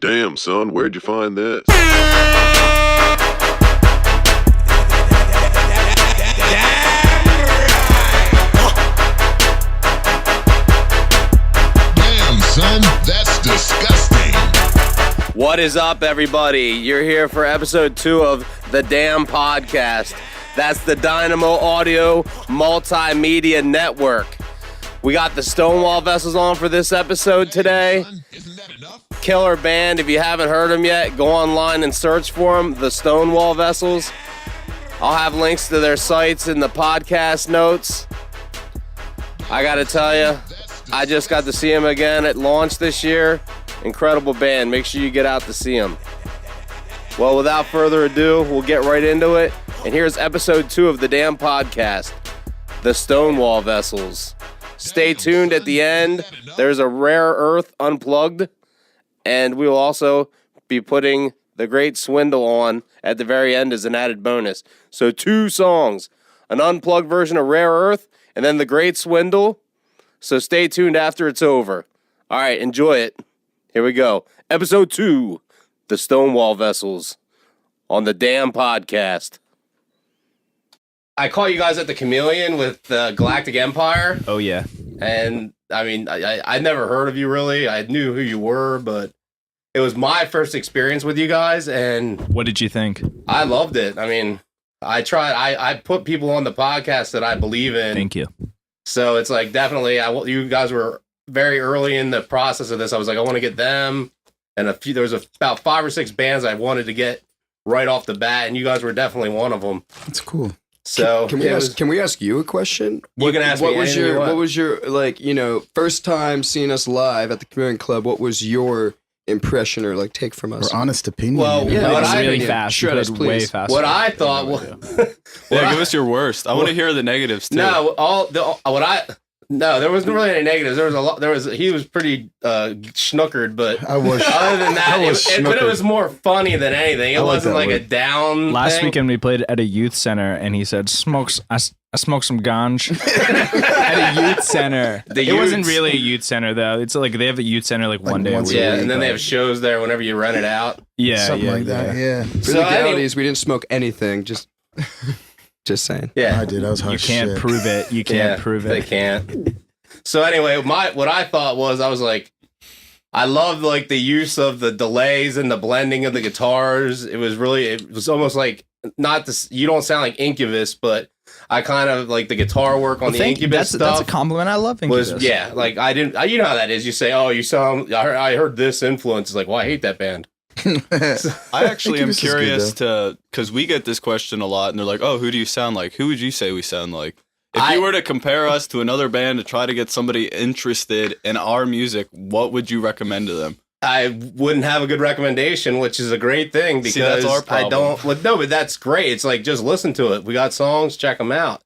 Damn, son, where'd you find this? Damn, son, that's disgusting. What is up, everybody? You're here for episode 2 of the D.A.M.N podcast. That's the Dynamo Audio Multimedia Network. We got the Stonewall vessels on for this episode today. Isn't that enough? Killer band. If you haven't heard them yet, go online and search for them, the Stonewall vessels. I'll have links to their sites in the podcast notes. I gotta tell you, I just got to see them again at launch this year. Incredible band. Make sure you get out to see them. Well, without further ado, we'll get right into it. And here's episode 2 of the D.A.M.N podcast, the Stonewall vessels. Stay tuned at the end. There's a Rare Earth Unplugged, and we will also be putting the Great Swindle on at the very end as an added bonus. So 2 songs, an unplugged version of Rare Earth, and then the Great Swindle. So stay tuned after it's over. All right, enjoy it. Here we go. Episode 2, the Stonewall vessels on the D.A.M.N podcast. I caught you guys at the Chameleon with the Galactic Empire. Oh, yeah. And, I mean, I never heard of you, really. I knew who you were, but it was my first experience with you guys, and What did you think? I loved it. I mean, I put people on the podcast that I believe in. Thank you. So it's like, definitely, you guys were very early in the process of this. I was like, I want to get them. And there was about 5 or 6 bands I wanted to get right off the bat, and you guys were definitely one of them. That's cool. So Can we ask you a question? You can ask me anything you want. What was your first time seeing us live at the Chameleon Club? What was your impression or take from us? Or honest opinion. Well, Yeah, what it's I really opinion. fast. Shred You us, played way please. faster. what I thought was Yeah, give us your worst. I want to hear the negatives too. No, there wasn't really any negatives. There was a lot. He was pretty schnookered, but I was. other than that, I was but it schnookered. was more funny than anything. It I like wasn't that like a word. down. Last thing. weekend we played at a youth center, and he said, I smoked some ganj at a youth center. It wasn't youths. really a youth center, though. It's like they have a youth center one day a once week. a Yeah, week, and then they right. have shows there whenever you rent it out. Yeah, Something yeah, like that, yeah. For So legalities, we didn't smoke anything. Just saying. Yeah, I did. I was hot You can't shit. prove it. You can't prove They it. can't. So anyway, what I thought was, I was like, I loved the use of the delays and the blending of the guitars. It was almost like you don't sound like Incubus, but I kind of like the guitar work on the Incubus stuff. That's a compliment. I love Incubus. I didn't. You know how that is. You say, "Oh, you sound." I heard this influence. It's like, well, I hate that band. I actually am Incubus is good, curious because we get this question a lot, and they're like, "Oh, who do you sound like? Who would you say we sound like?" If you were to compare us to another band to try to get somebody interested in our music, what would you recommend to them? I wouldn't have a good recommendation, which is a great thing because See, that's our I problem. don't. Well, no, but that's great. It's like, just listen to it. We got songs, check them out.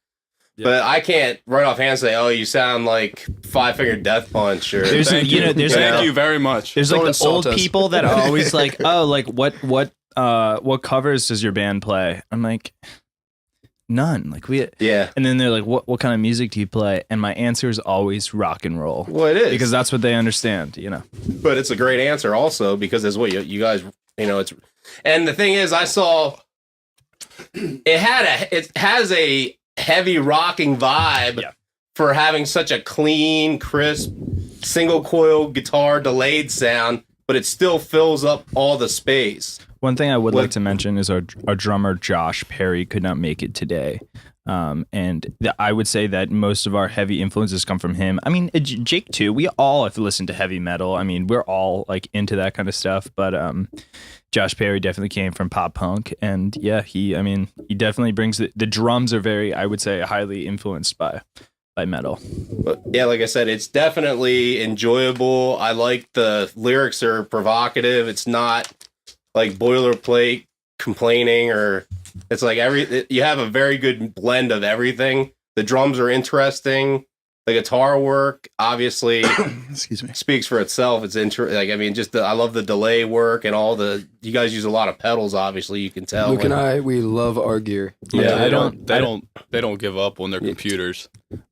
Yeah. But I can't right offhand say, "Oh, you sound like Five Finger Death Punch." Or There's Thank you. there's Thank you very much. There's Don't the insult old us. people that are always like, oh, what covers does your band play? I'm like, none. yeah. And then they're like, what kind of music do you play? And my answer is always rock and roll. Well, it is Because that's what they understand, but it's a great answer also because it's what you guys, it's. And the thing is, I saw it has a heavy rocking vibe Yeah. for having such a clean, crisp, single coil guitar delayed sound, but it still fills up all the space. One thing I would What- like to mention is our drummer, Josh Perry, could not make it today. I would say that most of our heavy influences come from him. I mean, Jake too. We all have listened to heavy metal. I mean, we're all into that kind of stuff. But Josh Perry definitely came from pop punk, and yeah, he definitely brings the drums are very, I would say, highly influenced by metal. But yeah, like I said, it's definitely enjoyable. I like the lyrics are provocative. It's not like boilerplate complaining, or it's like you have a very good blend of everything. The drums are interesting. The guitar work, obviously, Excuse me. speaks for itself. It's I love the delay work and all the. You guys use a lot of pedals. Obviously, you can tell. Luke and I, we love our gear. Yeah, They don't give up on their computers.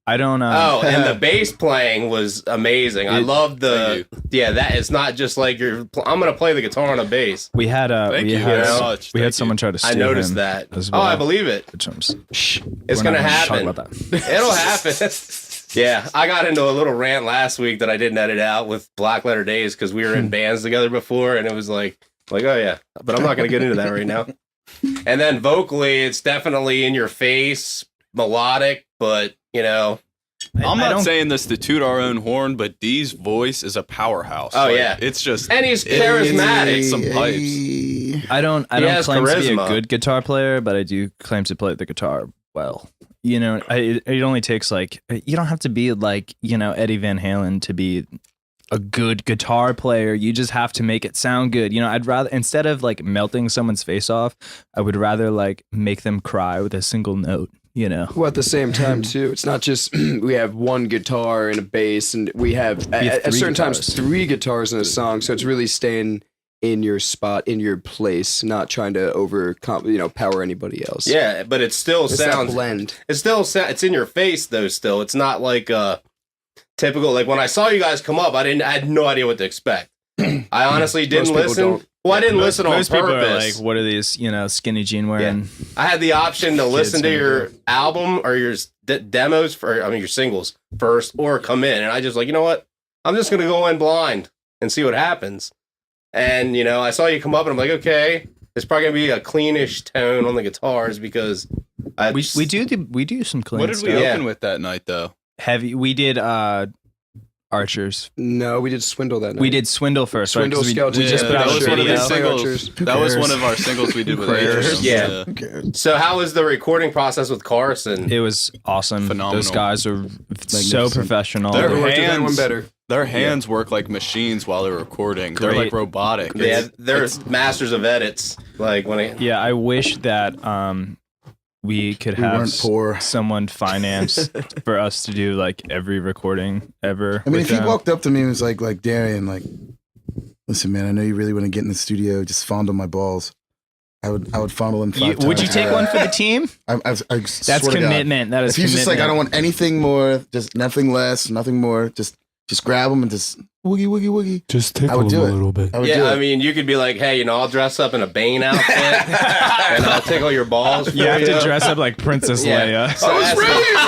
I don't. Oh, and the bass playing was amazing. I love the. Yeah, that it's not just like I'm gonna play the guitar on a bass. We had Thank you very much. we had Thank someone you. try to steal I noticed him that. as Oh, well, I believe it. which I'm It's gonna happen. About that. It'll happen. Yeah, I got into a little rant last week that I didn't edit out with Black Letter Days because we were in bands together before, and it was like, oh yeah, but I'm not going to get into that right now. And then vocally, it's definitely in your face, melodic, but I'm not saying this to toot our own horn, but D's voice is a powerhouse. Oh, yeah. It's just and he's charismatic. It's some pipes. I don't has claim to be a charisma. good guitar player, but I do claim to play the guitar well. It only takes you don't have to be like, Eddie Van Halen to be a good guitar player. You just have to make it sound good. I'd rather, instead of like melting someone's face off, I would rather like make them cry with a single note, Well, at the same time, too, it's not just we have one guitar and a bass, and we have at three certain guitars. times 3 guitars in a song. So it's really staying in your spot, in your place, not trying to power anybody else. Yeah, but it still It's that sounds. blend. It's in your face though. Still, it's not like typical. Like when I saw you guys come up, I had no idea what to expect. I honestly didn't Most people listen. don't. Well, I didn't listen on Most people are purpose. like, what are these, skinny jean wearing? I had the option to listen to gonna your album or your demos your singles first, or come in, and I just like, you know what? I'm just gonna go in blind and see what happens. And I saw you come up, and I'm like, okay, it's probably gonna be a cleanish tone on the guitars because We do some clean What did we stuff. Yeah. open with that night, though? Heavy. We did Archers. No, we did Swindle that night. We did Swindle first. Swindle, right? 'Cause we- Skeleton. Yeah, just put that out was a one of video. the singles. Archers. That was cares? one of our singles we did with cares? Archers. Yeah. Who cares? So how was the recording process with Carson? It was awesome. Phenomenal. Those guys are so Magnificent. professional. Their Never worked with anyone hands- better. Their hands work like machines while they're recording. They're Great. like robotic. Yeah, It's- they're masters of edits. Like when I Yeah, I wish that we could We have weren't poor. someone finance for us to do like every recording ever. I mean, with if he them. walked up to me and was like Darian, like, listen, man, I know you really want to get in the studio, just fondle my balls. I would fondle him 5 times. Would you take one for the team? That's That's commitment. That is If he's just like, I commitment. don't want anything more, just nothing less, nothing more, just grab him and just woogie, woogie, woogie. Just I tickle would him do a it. little bit. I would do I it. mean, you could be like, hey, I'll dress up in a Bane outfit and I'll tickle your balls. You have to dress up like Princess Yeah. Leia. So I was that's-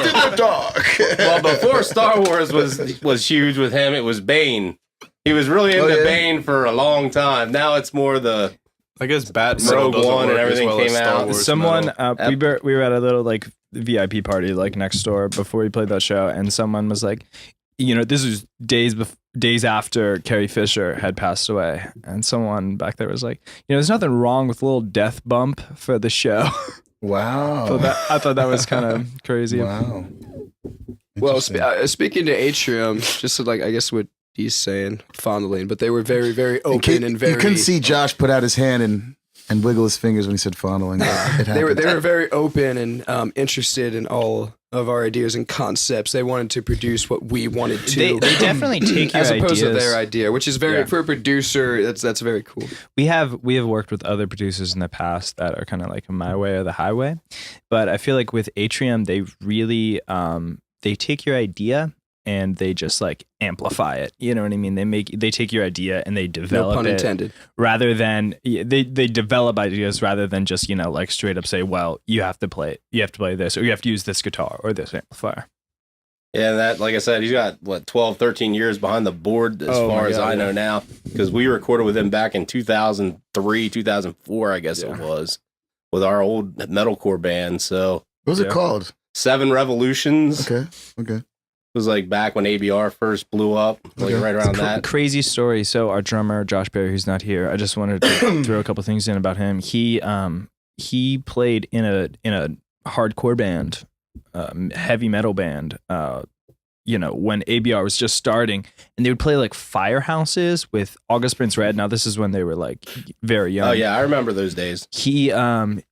raised in the dark. Well, before Star Wars was huge with him, it was Bane. He was really into yeah? Bane for a long time. Now it's more the I guess Batman Rogue doesn't One and work as everything well as came Star out. Wars Someone, metal. we were at a little like VIP party like next door before we played that show, and someone was like, this was days after Carrie Fisher had passed away, and someone back there was like, there's nothing wrong with a little death bump for the show. Wow. So I thought that was kind of crazy. Wow. Well, Interesting. speaking to Atrium, just to, like I guess what he's saying, fondling, but they were very, very You open couldn't- and very. You couldn't see Josh put out his hand and wiggle his fingers when he said fondling. It They were happened. very open and interested in all of our ideas and concepts. They wanted to produce what we wanted to. They definitely take your as opposed ideas. to their idea, which is very Yeah. for a producer. That's very cool. We have worked with other producers in the past that are kind of like my way or the highway, but I feel like with Atrium they really they take your idea and they just like amplify it. You know what I mean? They take your idea and they No develop pun it intended. rather than they develop ideas rather than just like straight up say, well, you have to play this, or you have to use this guitar or this amplifier. Yeah, that, like I said, he's got, 12, 13 years behind the board as Oh, far my as God, I yeah. know now. Because we recorded with him back in 2003, 2004, I guess it was, with our old metalcore band. So, What was it Yeah. called? 7 Revolutions. Okay. Okay. It was like back when ABR first blew up, like Okay. right around that. Crazy story. So our drummer Josh Perry, who's not here, I just wanted to throw a couple things in about him. He played in a hardcore band, heavy metal band. When ABR was just starting, and they would play like firehouses with August Prince Red. Now this is when they were like very young. Oh, yeah, I remember those days. He Matt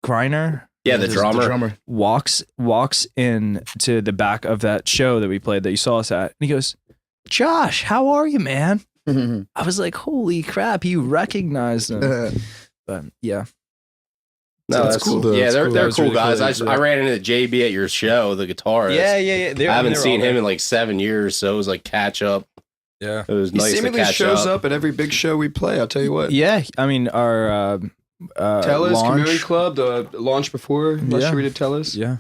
Greiner. Yeah, the This is drummer. walks in to the back of that show that we played that you saw us at, and he goes, "Josh, how are you, man?" I was like, "Holy crap, you recognized him!" But yeah, No, That's cool, though. Yeah, That's they're cool. they're That's cool really guys. cool. I ran into JB at your show, the guitarist. yeah. I haven't seen him in like 7 years, so it was like catch up. Yeah, It was He nice to seemingly catch shows up. up at every big show we play. I'll tell you what. yeah. I mean, our Tellus launch, Community Club, the launch before last Yeah. year we did Tellus. Yeah,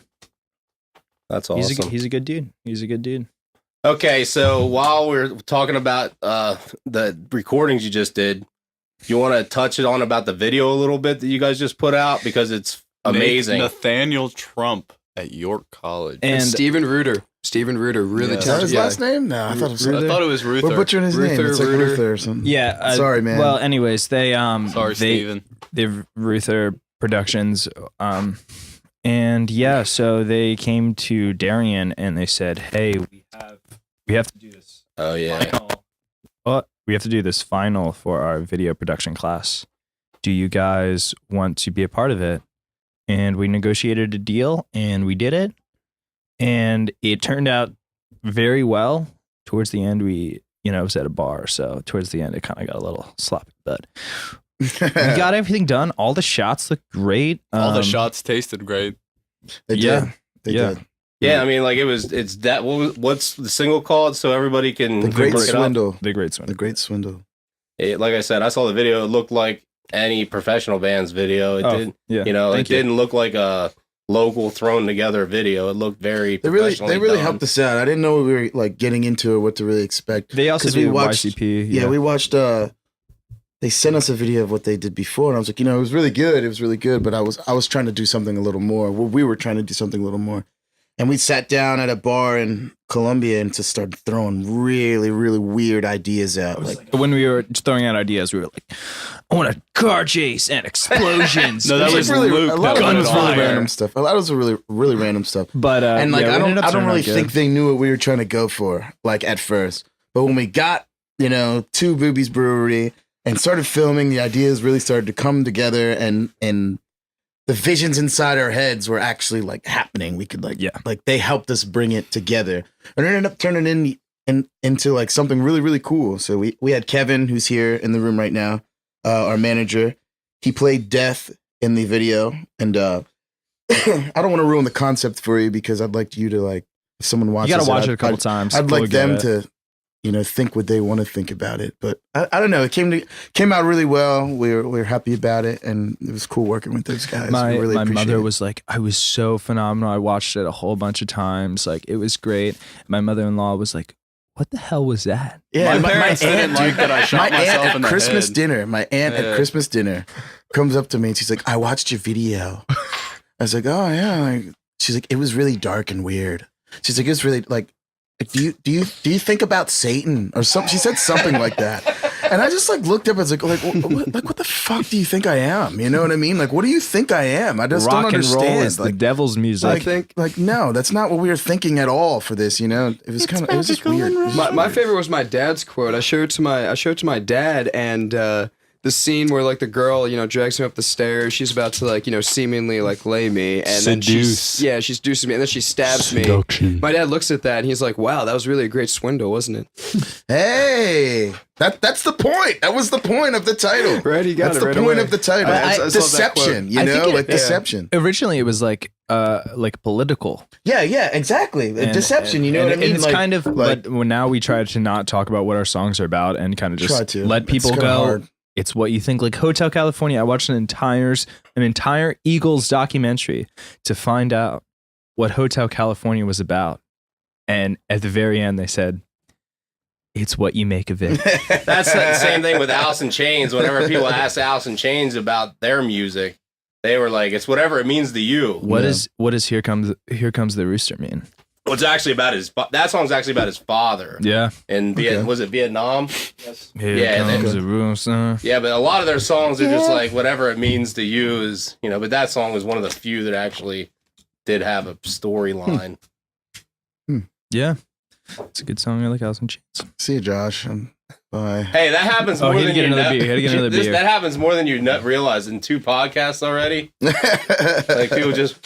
That's awesome. he's a good dude. He's a good dude. Okay, so while we're talking about the recordings you just did, you want to touch it on about the video a little bit that you guys just put out because it's amazing. Nathaniel Trump at York College. And Stephen Reuter. Stephen Reuter, really Yeah. Is that his talented guy. last name? No, I thought it was I thought it was We're Ruther. butchering his name. Ruther, It's like Ruther. Ruther or something. yeah, Sorry, man. Well, anyways, they Sorry, Steven. the Ruther Productions, and yeah, so they came to Darien and they said, "Hey, we have to do this Oh yeah. final. We have to do this final for our video production class. Do you guys want to be a part of it?" And we negotiated a deal, and we did it, and it turned out very well. Towards the end, it was at a bar, so towards the end, it kind of got a little sloppy, but we got everything done. All the shots looked great. All the shots tasted great. They Yeah. did. They Yeah. did. Yeah, I mean, like it's that. What's the single called? So everybody can The Great look it up? Swindle. The great swing. The Great Swindle. Like I said, I saw the video. It looked like any professional band's video. It did. Yeah, It didn't look like a local thrown together video. It looked very They really professionally done. helped us out. I didn't know we were like getting into it, what to really expect. They also 'Cause we do watched- YCP. Yeah, we watched. They sent us a video of what they did before, and I was like, it was really good. It was really good, but I was trying to do something a little more. Well, we were trying to do something a little more, and we sat down at a bar in Columbia and just started throwing really, really weird ideas out. Like, When we were throwing out ideas, we were like, "I want a car chase and explosions." No, that it was really Luke a lot that of it put was it really on. random stuff. A lot of it was really, really random stuff. But And like, yeah, I we ended up don't turning really out good. think they knew what we were trying to go for, like at first. But when we got, to Booby's Brewery and started filming, the ideas really started to come together, and the visions inside our heads were actually like happening. We could like they helped us bring it together, and it ended up turning into like something really, really cool. So we had Kevin, who's here in the room right now, our manager. He played Death in the video, and I don't want to ruin the concept for you because I'd like you to like, if someone watches You gotta watch it a I'd- couple times. I'd before like we get them it. to, think what they want to think about it. But I don't know. It came out really well. We were happy about it, and it was cool working with those guys. My we really my appreciate mother it. was like, "I was so phenomenal. I watched it a whole bunch of times. Like, it was great." My mother-in-law was like, "What the hell was that?" Yeah, My parents didn't like that I shot my aunt myself at in the Christmas head. dinner. My aunt Yeah. at Christmas dinner comes up to me and she's like, "I watched your video." I was like, "Oh yeah." Like, she's like, "It was really dark and weird." She's like, "It was really like, do you think about Satan or something?" She said something like that, and I just like looked up and was like, what the fuck do you think I am? You know what I mean? Like, what do you think I am? I just Rock don't and understand. roll is the like, devil's music. I think like no, that's not what we were thinking at all for this. It was kind of it was just weird. My favorite was my dad's quote. I showed it to my dad, and the scene where like the girl, drags me up the stairs. She's about to like, seemingly like lay me, and then she's seducing me, and then she stabs me. My dad looks at that and he's like, "Wow, that was really a great swindle, wasn't it?" Hey, that's the point. That was the point of the title. Right, he got That's it the right point away. of the title. I just love that Deception, quote. I think it- deception. Originally, it was like political. Yeah, exactly. And- deception. and- You know what I mean? And it's Like- kind of, like- but now we try to not talk about what our songs are about and kind of Try just to. let It's people kinda go. hard. It's what you think. Like Hotel California, I watched an entire Eagles documentary to find out what Hotel California was about. And at the very end, they said, "It's what you make of it." That's the same thing with Alice in Chains. Whenever people ask Alice in Chains about their music, they were like, "It's whatever it means to you." What is Here Comes the Rooster mean? Well, it's actually about that song's actually about his father. Yeah. And was it Vietnam? Here Yeah, comes they- the rooster. Yeah, but a lot of their songs are just like whatever it means to you is, but that song was one of the few that actually did have a storyline. Yeah. It's a good song. I like Alice in Chains. See you, Josh. Bye. Hey, that happens Oh, more he had than to get you another know. beer. He had to get another beer. That happens more than you realize in 2 podcasts already. Like people just.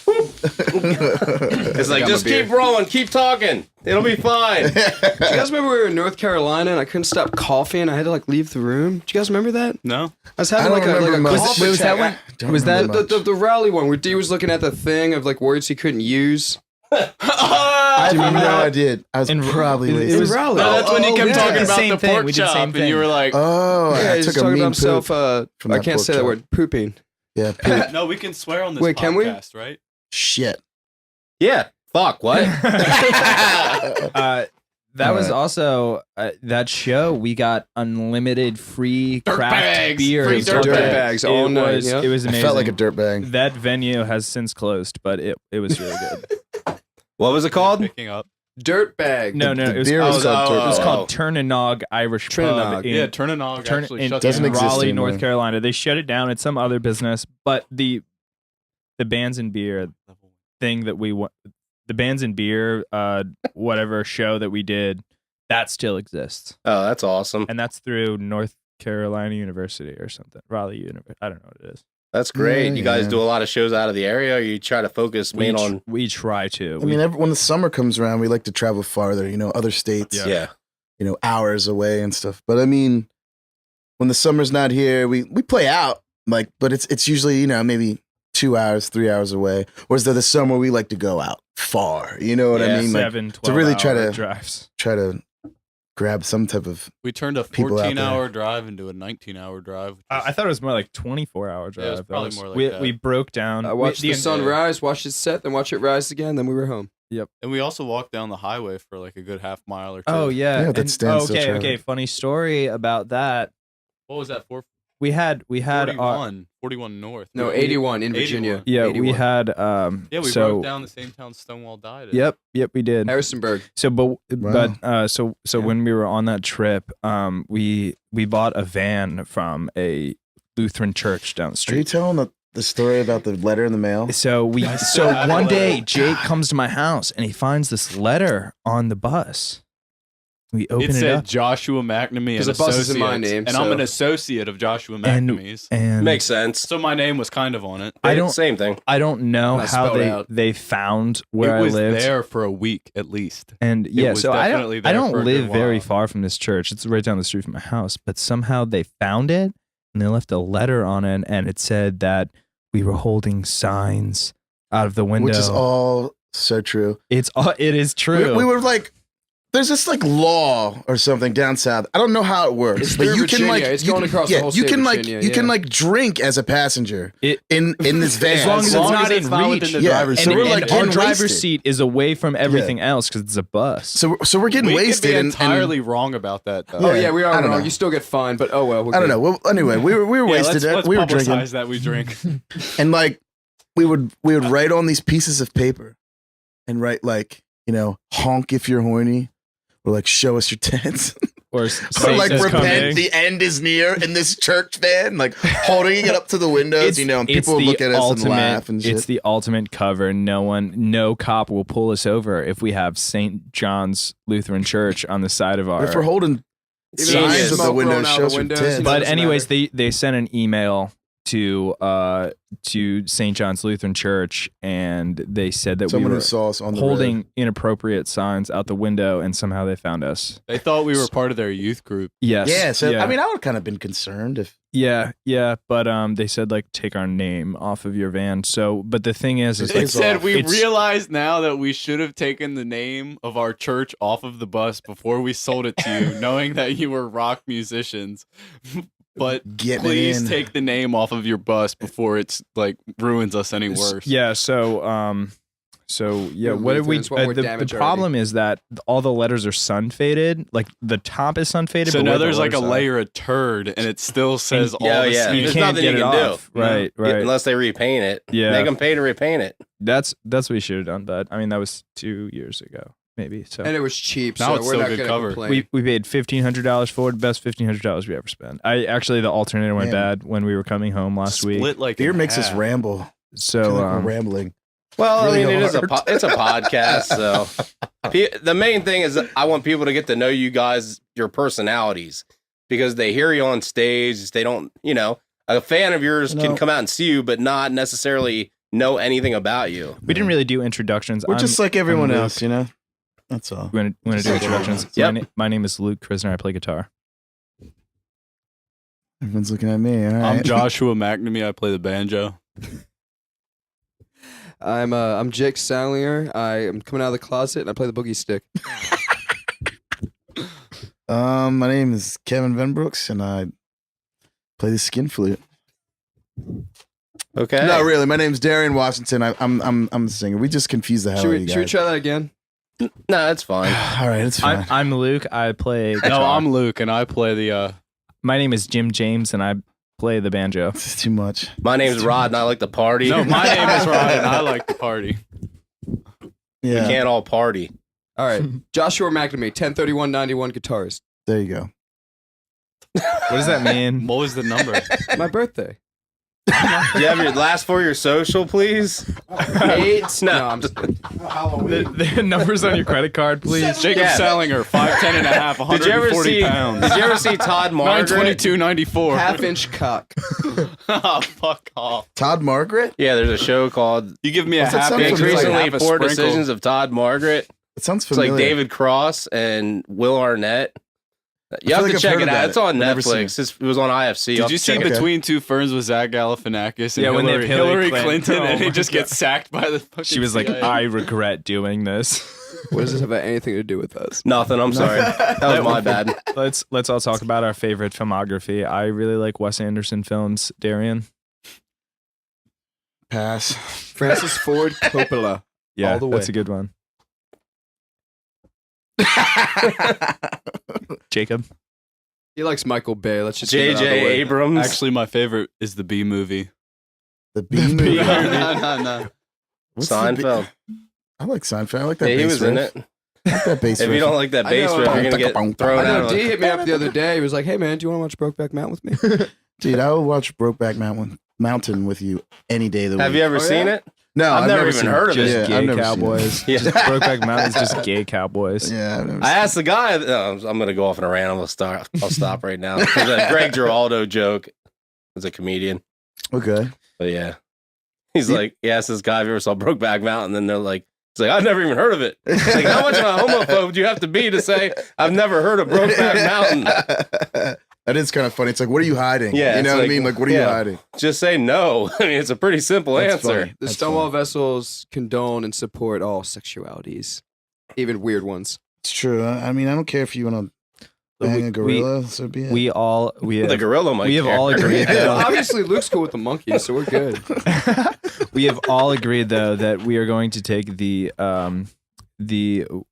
It's like I'm just a beer. keep rolling, keep talking. It'll be fine. Do you guys remember we were in North Carolina and I couldn't stop coughing? I had to like leave the room. Do you guys remember that? No. I was having I like don't a remember much. cough Was that attack. when? Don't Was that remember much. The rally one where D was looking at the thing of like words he couldn't use. I Do you remember know that? I did. I was In- probably it lazy. was- rally. No, that's when you kept yeah. talking the about same the thing. pork We did the chop, same and you thing. were like, Oh, Yeah, I he's took a talking mean about himself. poop from I that can't pork say that chop. word. Pooping. Yeah, poop. no, we can swear on this Wait, can we? podcast, right? Shit. Yeah. Fuck. What? That was Alright. also that show. We got unlimited free Dirt craft bags. beer. Free and dirt stuff. bags all it night, Was, yeah. It was I amazing. felt like a dirtbag. That venue has since closed, but it was really good. What was it called? Picking up. Dirt bag. No, The it was, beer was called it was Turk. called Turn and Nog Irish Turnanog. Pub. in- Yeah, Turn and Nog Turn actually in, shut Doesn't down. exist Raleigh, anymore. North Carolina. They shut it down. It's some other business, but the bands and beer thing that the bands and beer whatever show that we did, that still exists, Oh, that's awesome. and that's through North Carolina University or something. Raleigh University. I don't know what it is. That's great. Yeah, You guys yeah. do a lot of shows out of the area, or you try to focus main on. We try to. I mean, when the summer comes around, we like to travel farther, other states, Yeah. hours away and stuff. But I mean, when the summer's not here, we play out, but it's usually, maybe 2 hours, 3 hours away. Whereas the summer, we like to go out far. You know what I Yeah, mean? 7, 12 to really try hour to- drives. Try to grab some type of. We turned a People out there. 14-hour drive into a 19-hour drive. which I thought it was more like 24-hour drive. Yeah, it was That probably more like we, that. we broke down. I watched we, the sun rise, watched it set, then watch it rise again. Then we were home. And we also walked down the highway for like a good half mile or two. Oh yeah. Yeah, that and- standstill okay. traffic. Okay. Funny story about that. What was that? We had our 41 North. No, 81 in Virginia. 81. yeah. We 81. had Yeah, we so rode down the same town Stonewall died in. Yep. We did. Harrisonburg. So, Wow. so when we were on that trip, we bought a van from a Lutheran church down the Are you street. telling the story about the letter in the mail? So have one the day letter. Jake comes to my house and he finds this letter on the bus. We open It it said up Joshua McNamee and 'Cause the bus is in my Associates, name, and I'm so- an associate of Joshua And- McNamee's. and Makes sense. So my name was kind of on it. I don't- Same thing. I don't know I how spelled out. they found where it was I lived. there for a week at least. And yeah, was so I definitely don't, I there don't for a live good very while. far from this church. It's right down the street from my house. But somehow they found it and they left a letter on it, and it said that we were holding signs out of the window. Which is all so true. It is true. We were like, there's this like law or something down south. I don't know how it works, It's but through you can Virginia. like It's you going can- across the yeah, whole you state can of like Virginia, you can yeah. like drink as a passenger It- in this van. as long as it's not in not reach. within the Yeah, driver's so and, we're seat. like and our getting driver's wasted. seat is away from everything else because it's a bus. So we're getting we wasted could be and entirely wrong about that though. Oh Yeah, yeah, we I are don't wrong. know. You still get fined, but oh well. I don't know. Well, anyway, we were Yeah, wasted. let's we were publicize drinking, that we drink. and like we would write on these pieces of paper, and write like honk if you're horny, or like show us your tits. or Or Satan like is repent, coming. the end is near in this church van, like holding it up to the windows, and it's people the look at us and laugh and shit. It's the ultimate cover. No cop will pull us over if we have St. John's Lutheran Church on the side of our. if we're holding Even though signs of the smoke windows, rolling out show the us your windows, tits. you know, But doesn't anyways, matter. they sent an email to St. John's Lutheran Church, and they said that Someone we who were saw us on the holding road. inappropriate signs out the window, and somehow they found us. They thought we were part of their youth group. Yes. Yeah, so yeah. I mean, I would have kind of been concerned if Yeah, but they said like take our name off of your van. So, but the thing is It like, It said off. we It's- realize now that we should have taken the name of our church off of the bus before we sold it to you, knowing that you were rock musicians. But getting please in. take the name off of your bus before it's like ruins us any worse. Yeah. So yeah. We're What did we? Lutherans, what more The damage problem is that all the letters are sun faded. Like the top is sun faded. So but now where the there's like a letters are- layer of turd, and it still says all Yeah, the yeah. same. You There's can't nothing get you it can off. do. Right. Right. Unless they repaint it. Yeah. Make them pay to repaint it. That's what we should have done. But I mean, that was 2 years ago, maybe. So And it was cheap, Now so it's we're still not good going to cover. complain. we paid $1,500 for it. Best $1,500 we ever spent. The alternator went Man. bad when we were coming home last week. Split like beer in makes us half. ramble. I feel So like we're rambling. Well, Really I mean, hard. it's a podcast, so the main thing is that I want people to get to know you guys, your personalities. because they hear you on stage. They don't, a fan of yours can come out and see you, but not necessarily know anything about you. We didn't really do introductions. We're just like everyone else, That's all. We're gonna do introductions. Yep. My name is Luke Krisner. I play guitar. Everyone's looking at me. All right. I'm Joshua McNamee. I play the banjo. I'm Jake Salinger. I am coming out of the closet and I play the boogie stick. My name is Kevin Venbrooks and I play the skin flute. Okay. No, really. My name's Darian Washington. I'm the singer. We just confuse the hell out of you Should we guys. try that again? No, that's fine. All right, it's fine. I'm Luke. I play guitar. No, I'm Luke, and I play the. My name is Jim James, and I play the banjo. This is too much. My name's Rod, and I like to party. No, my name is Rod, and I like to party. We Yeah, can't all party. All right. Joshua McNamee, 103191 guitarist. there you go. What does that mean? What was the number? My birthday. Do you have your last four of your social, please? 8. No, I'm just, The numbers on your credit card, please. Jacob Yeah. Salinger, 5'10" and a half, Did you ever 140 see? pounds. Did you ever see Todd Margaret? 922.94. half-inch cock. Oh, fuck off. Todd Margaret? Yeah, there's a show called You give me a What's that half sound inch. Big familiar? it's like Recently half a Four sprinkle. Decisions of Todd Margaret. It sounds It's familiar. like David Cross and Will Arnett. You feel have like to I've check heard it out. about It's it. on I've never seen Netflix. It was on IFC. Did you see check it. Between Two Ferns with Zach Galifianakis and Yeah, when they have Hillary Hillary Clinton, Clinton. and Oh he my just God. gets sacked by the fucking She was like, CIA. I regret doing this. What does this have anything to do with us? Nothing. I'm sorry. That was my bad. Let's all talk about our favorite filmography. I really like Wes Anderson films. Darian? Pass. Francis Ford Coppola. Yeah, All the way. that's a good one. Jacob? He likes Michael Bay. Let's just get that out of the J.J. way. Abrams. Actually, my favorite is the B movie. The B movie. no. What's the B- Seinfeld. I like Seinfeld. I like that Yeah, he bass was riff. in it. I like that bass If you riff. don't like that I bass know, riff, you're gonna get thrown I know out. D hit me up the other day. He was like, "Hey man, do you want to watch Brokeback Mountain with me?" Dude, I will watch Brokeback Mountain with you any day of the week. Have you ever Oh, seen yeah? it? No, I've never even seen heard of it. Just Yeah, I've gay never seen cowboys. Yeah. Just Brokeback Mountain is just gay cowboys. Yeah, I've never I seen asked the guy. I'm gonna go off on a rant. I'll stop right now. It was a Greg Giraldo joke as a comedian. Okay. But yeah, he's like, he asked this guy if you ever saw Brokeback Mountain. Then they're like, he's like, I've never even heard of it. It's like, how much of a homophobe do you have to be to say I've never heard of Brokeback Mountain? That is kind of funny. It's like, what are you hiding? Yeah, You know it's what I like, mean? Like, what are you yeah. hiding? Just say no. I mean, it's a pretty simple That's answer. funny. The That's Stonewall funny. Vessels condone and support all sexualities, even weird ones. It's true. I mean, I don't care if you want to bang a gorilla, so be it. We The have, gorilla might we have care. all agreed Hey, though. obviously, Luke's cool with the monkeys, so we're good. We have all agreed though that we are going to take the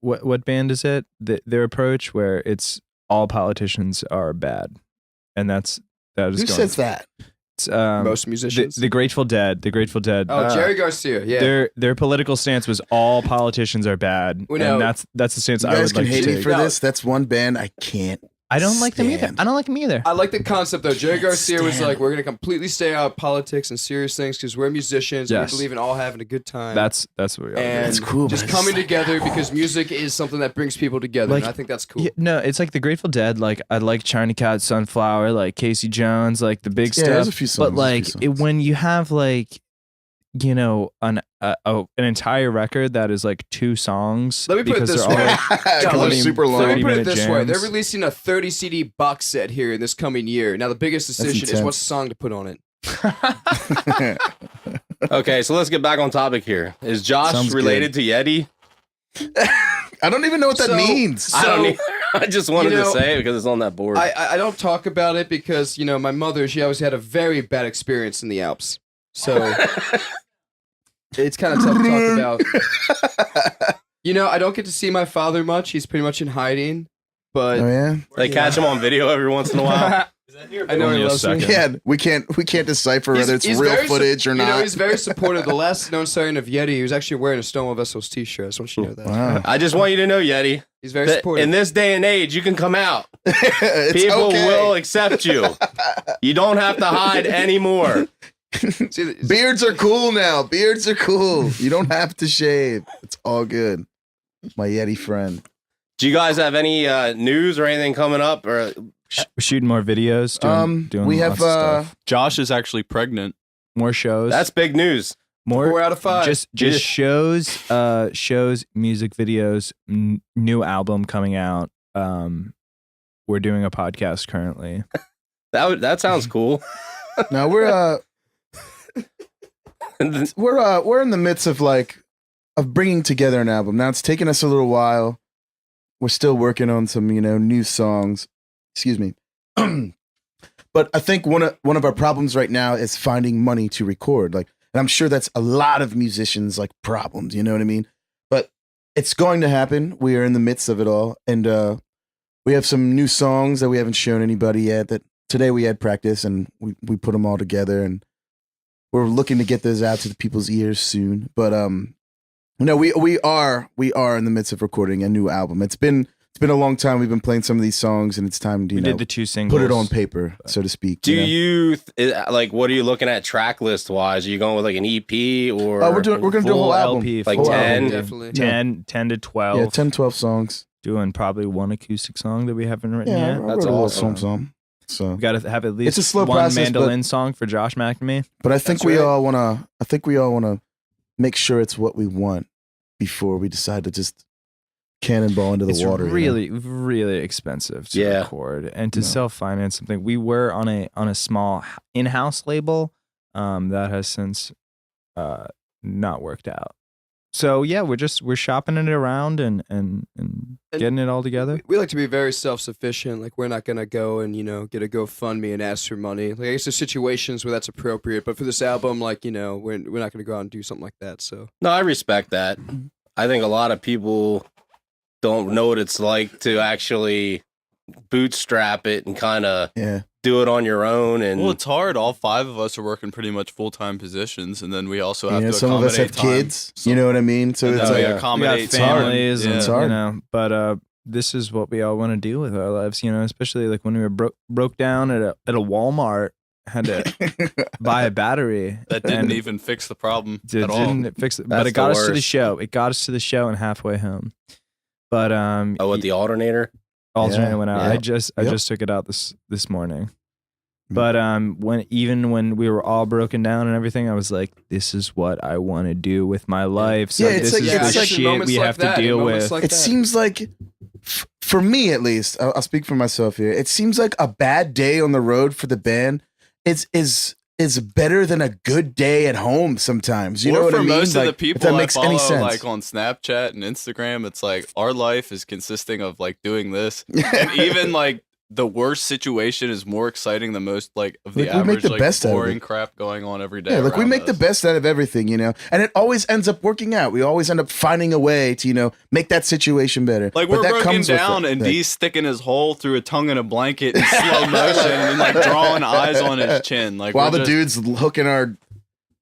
what band is it? Their approach where it's all politicians are bad, and that is Who going. says that? It's, Most musicians. the Grateful Dead. The Grateful Dead. Oh, Jerry Garcia. Yeah. Their political stance was all politicians are bad, Well, no. and that's the stance You I guys would can like hate to me take. for No. this. That's one band I can't. I don't like them either. stand. I don't like them either. I like the concept though. Jerry Garcia was stand like, "We're gonna completely stay out of politics and serious things because we're musicians. And Yes. we believe in all having a good time." That's what we are. and That's cool, just but coming it's- together because music is something that brings people together. Like- and I think that's cool. Yeah, no, it's like the Grateful Dead. Like I like China Cat, Sunflower, like Casey Jones, like the big Yeah, there's stuff. a few songs. But like when you have like, an entire record that is like 2 songs. Let me put it because this they're all way. like because they're 30 super long. Let me 30 put it minute this way: they're jams. releasing a 30 CD box set here in this coming year. Now the biggest decision is what intense. song to put on it. Okay, so let's get back on topic here. Is Josh Sounds related to Yeti? I don't even know what that So- means. I don't. Either. I just wanted you know, to say it because it's on that board. I don't talk about it because my mother, she always had a very bad experience in the Alps, so it's kind of tough to talk about. I don't get to see my father much. He's pretty much in hiding, but Oh yeah. they catch him on video every once in a while. I know Only he a loves me. second. Yeah, we can't decipher whether it's real very footage or not. he's very supportive. The last known sighting of Yeti, he was actually wearing a Stonewall Vessels t-shirt. I just want you to know that. Wow. I just want you to know, Yeti, He's very that supportive. in this day and age, you can come out. It's People okay. will accept you. You don't have to hide anymore. See, Beards are cool now. Beards are cool. You don't have to shave. It's all good. My Yeti friend. Do you guys have any news or anything coming up or shooting more videos. Doing we lots have of stuff. Josh is actually pregnant. More shows. That's big news. more 4 out of 5. just shows, music videos, new album coming out. We're doing a podcast currently. That sounds cool. now we're in the midst of bringing together an album. Now it's taken us a little while. We're still working on some, new songs. Excuse me. But I think one of our problems right now is finding money to record. And I'm sure that's a lot of musicians' problems. You know what I mean? But it's going to happen. We are in the midst of it all, and we have some new songs that we haven't shown anybody yet. That today we had practice, and we put them all together, and we're looking to get those out to the people's ears soon. But we are in the midst of recording a new album. It's been a long time. We've been playing some of these songs, and it's time to We did the 2 singles. put it on paper, so to speak. Do you what are you looking at track list wise? Are you going with an EP or we're gonna do a whole album. LP, Like full 10? album. Definitely. 10 to 12. Yeah, 10, 12 songs. Doing probably one acoustic song that we haven't written Yeah, yet. I That's wrote a little awesome. something. So, We got to have at least It's a slow one process, mandolin song for Josh McNamee. but I think That's we right. all wanna. I think we all wanna make sure it's what we want before we decide to just cannonball into the It's water. really, really expensive to Yeah. record and to No. self-finance something. We were on a small in-house label that has since not worked out. So yeah, we're shopping it around and getting it all together. We like to be very self-sufficient. We're not gonna go and get a GoFundMe and ask for money. I guess there's situations where that's appropriate, but for this album, we're not gonna go out and do something like that. So No, I respect that. I think a lot of people don't know what it's like to actually bootstrap it and kind of Yeah. do it on your own. And Well, it's hard. All 5 of us are working pretty much full-time positions, and then we also have to Some of us have accommodate kids. You know what I mean? So And it's then we yeah. We got accommodate families time. and It's hard. but this is what we all want to do with our lives, especially when we were broke down at a Walmart, had to buy a battery. That didn't and even fix the problem it at all. didn't fix it, but That's it got the us to the worst. show. It got us to the show and halfway home. But with the alternator. alternator Yeah, went out. yeah. I just took it out this morning. But when we were all broken down and everything, I was like, this is what I want to do with my life. So Yeah, it's this like- is it's the like shit moments we like have that, to deal moments with. like it that. seems like, for me at least, I'll speak for myself here. It seems like a bad day on the road for the band is better than a good day at home sometimes. You know Or what for I mean? most of the If people that I makes follow, any sense. on Snapchat and Instagram, it's our life is consisting of doing this, and even the worst situation is more exciting than most of the We make average the best out of boring it. crap going on every day. Yeah, we around make the us. best out of everything, and it always ends up working out. We always end up finding a way to, make that situation better. We're But that broken comes with down, it. and D's sticking his hole through a tongue in a blanket in slow motion, and drawing eyes on his chin. while the dude's hooking our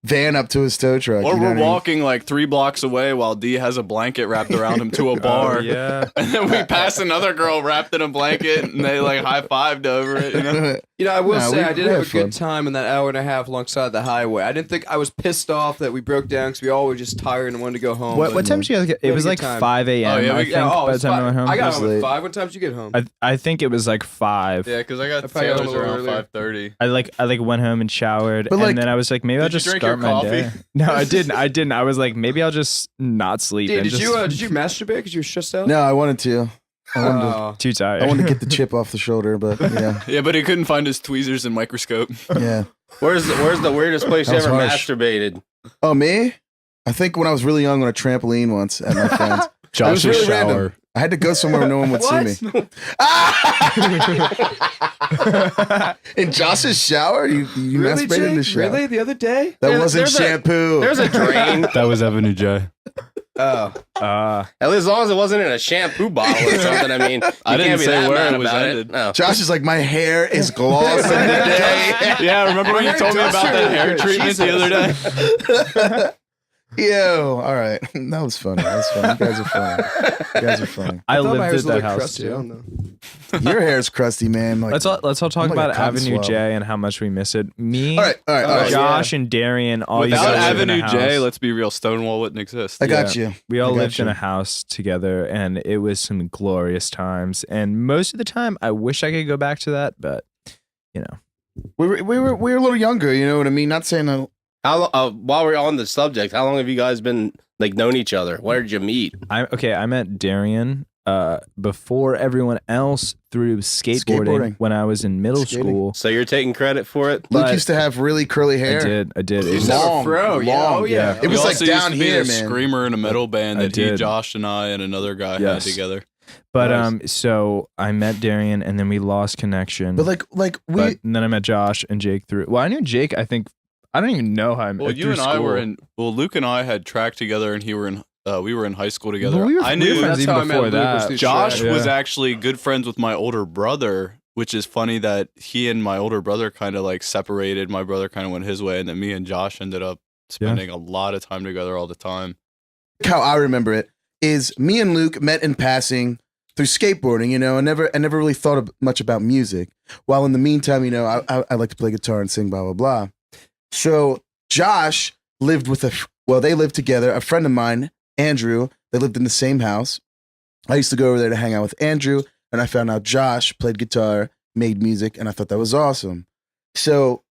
van up to his tow truck. Or you know we're what I mean? walking 3 blocks away while D has a blanket wrapped around him to a bar. yeah. And then we pass another girl wrapped in a blanket, and they high-fived over it. I will Nah, say we- I did we have had a good fun. time in that hour and a half alongside the highway. I didn't think I was pissed off that we broke down because we all were just tired and wanted to go home. What but- time did you guys get? It had a was good like time. 5 a.m. Oh, yeah, I think oh, by the it's time I fine. went home. I got It home was at late. 5. What time did you get home? I think it was like 5. Yeah, because I got probably got a Taylor's little around earlier. 5:30. I went home and showered, But, and then I was like, maybe I'll Did you just drink start your my coffee? day. No, I didn't. I was like, maybe I'll just not sleep. Dude, and did just, you masturbate because you were stressed out? No, I wanted to. Oh. too tired. I wanted to get the chip off the shoulder, but yeah, Yeah, but he couldn't find his tweezers and microscope. yeah. Where's the weirdest place you That was ever harsh. masturbated? Oh, me? I think when I was really young on a trampoline once at my friend's. It was really random. I had to go somewhere where no one would see me. In Josh's shower? You Really, masturbated in the Jake? shower? Really? The other day? That There- wasn't there's a- shampoo. There's a drain. That was Evan and Jay. Oh. At least as long as it wasn't in a shampoo bottle or something. I mean, I you didn't can't be say that where mad it was about ended. No. Josh is like, my hair is glossing today. Yeah, remember when you told me about that hair treatment the other day? Yo, all right. That was funny. That was funny. You guys are funny. You guys are funny. I thought my hair lived was at a that little house crusty, I too. don't know. Your hair's crusty, man. Like, Let's all talk I'm like about a cotton Avenue swab. J and how much we miss it. Me, all right. Josh, and Darian all used Without to live in a Avenue J, house. let's be real, Stonewall wouldn't exist. I got you. We all I got lived in you. a house together, and it was some glorious times. And most of the time, I wish I could go back to that, but We were a little younger. You know what I mean? Not saying that. While we're on the subject, how long have you guys been like known each other? Where did you meet? I met Darian before everyone else through skateboarding when I was in middle Skating. school. So you're taking credit for it? Luke But- used to have really curly hair. I did. It Used was to have a long, fro, yeah. long, Oh, yeah. It was He like also down used to be here, a man. screamer in a metal band I that he, did. Josh, and I, and another guy had Yes. together. But Nice. so I met Darian, and then we lost connection. But and then I met Josh and Jake through. Well, I knew Jake. I don't even know how I met. Well, you through and I school. were in. Well, Luke and I had tracked together, and we were in high school together. Well, we were I friends knew even That's how I met before Luke, was that. through Josh track. was Yeah. actually good friends with my older brother, which is funny that he and my older brother kind of like separated. My brother kind of went his way, and then me and Josh ended up spending a lot of time together all the time. How I remember it is me and Luke met in passing through skateboarding. You know, I never really thought much about music. While in the meantime, you know, I like to play guitar and sing, blah blah blah. So Josh lived with they lived together. A friend of mine, Andrew, they lived in the same house. I used to go over there to hang out with Andrew, and I found out Josh played guitar, made music, and I thought that was awesome. So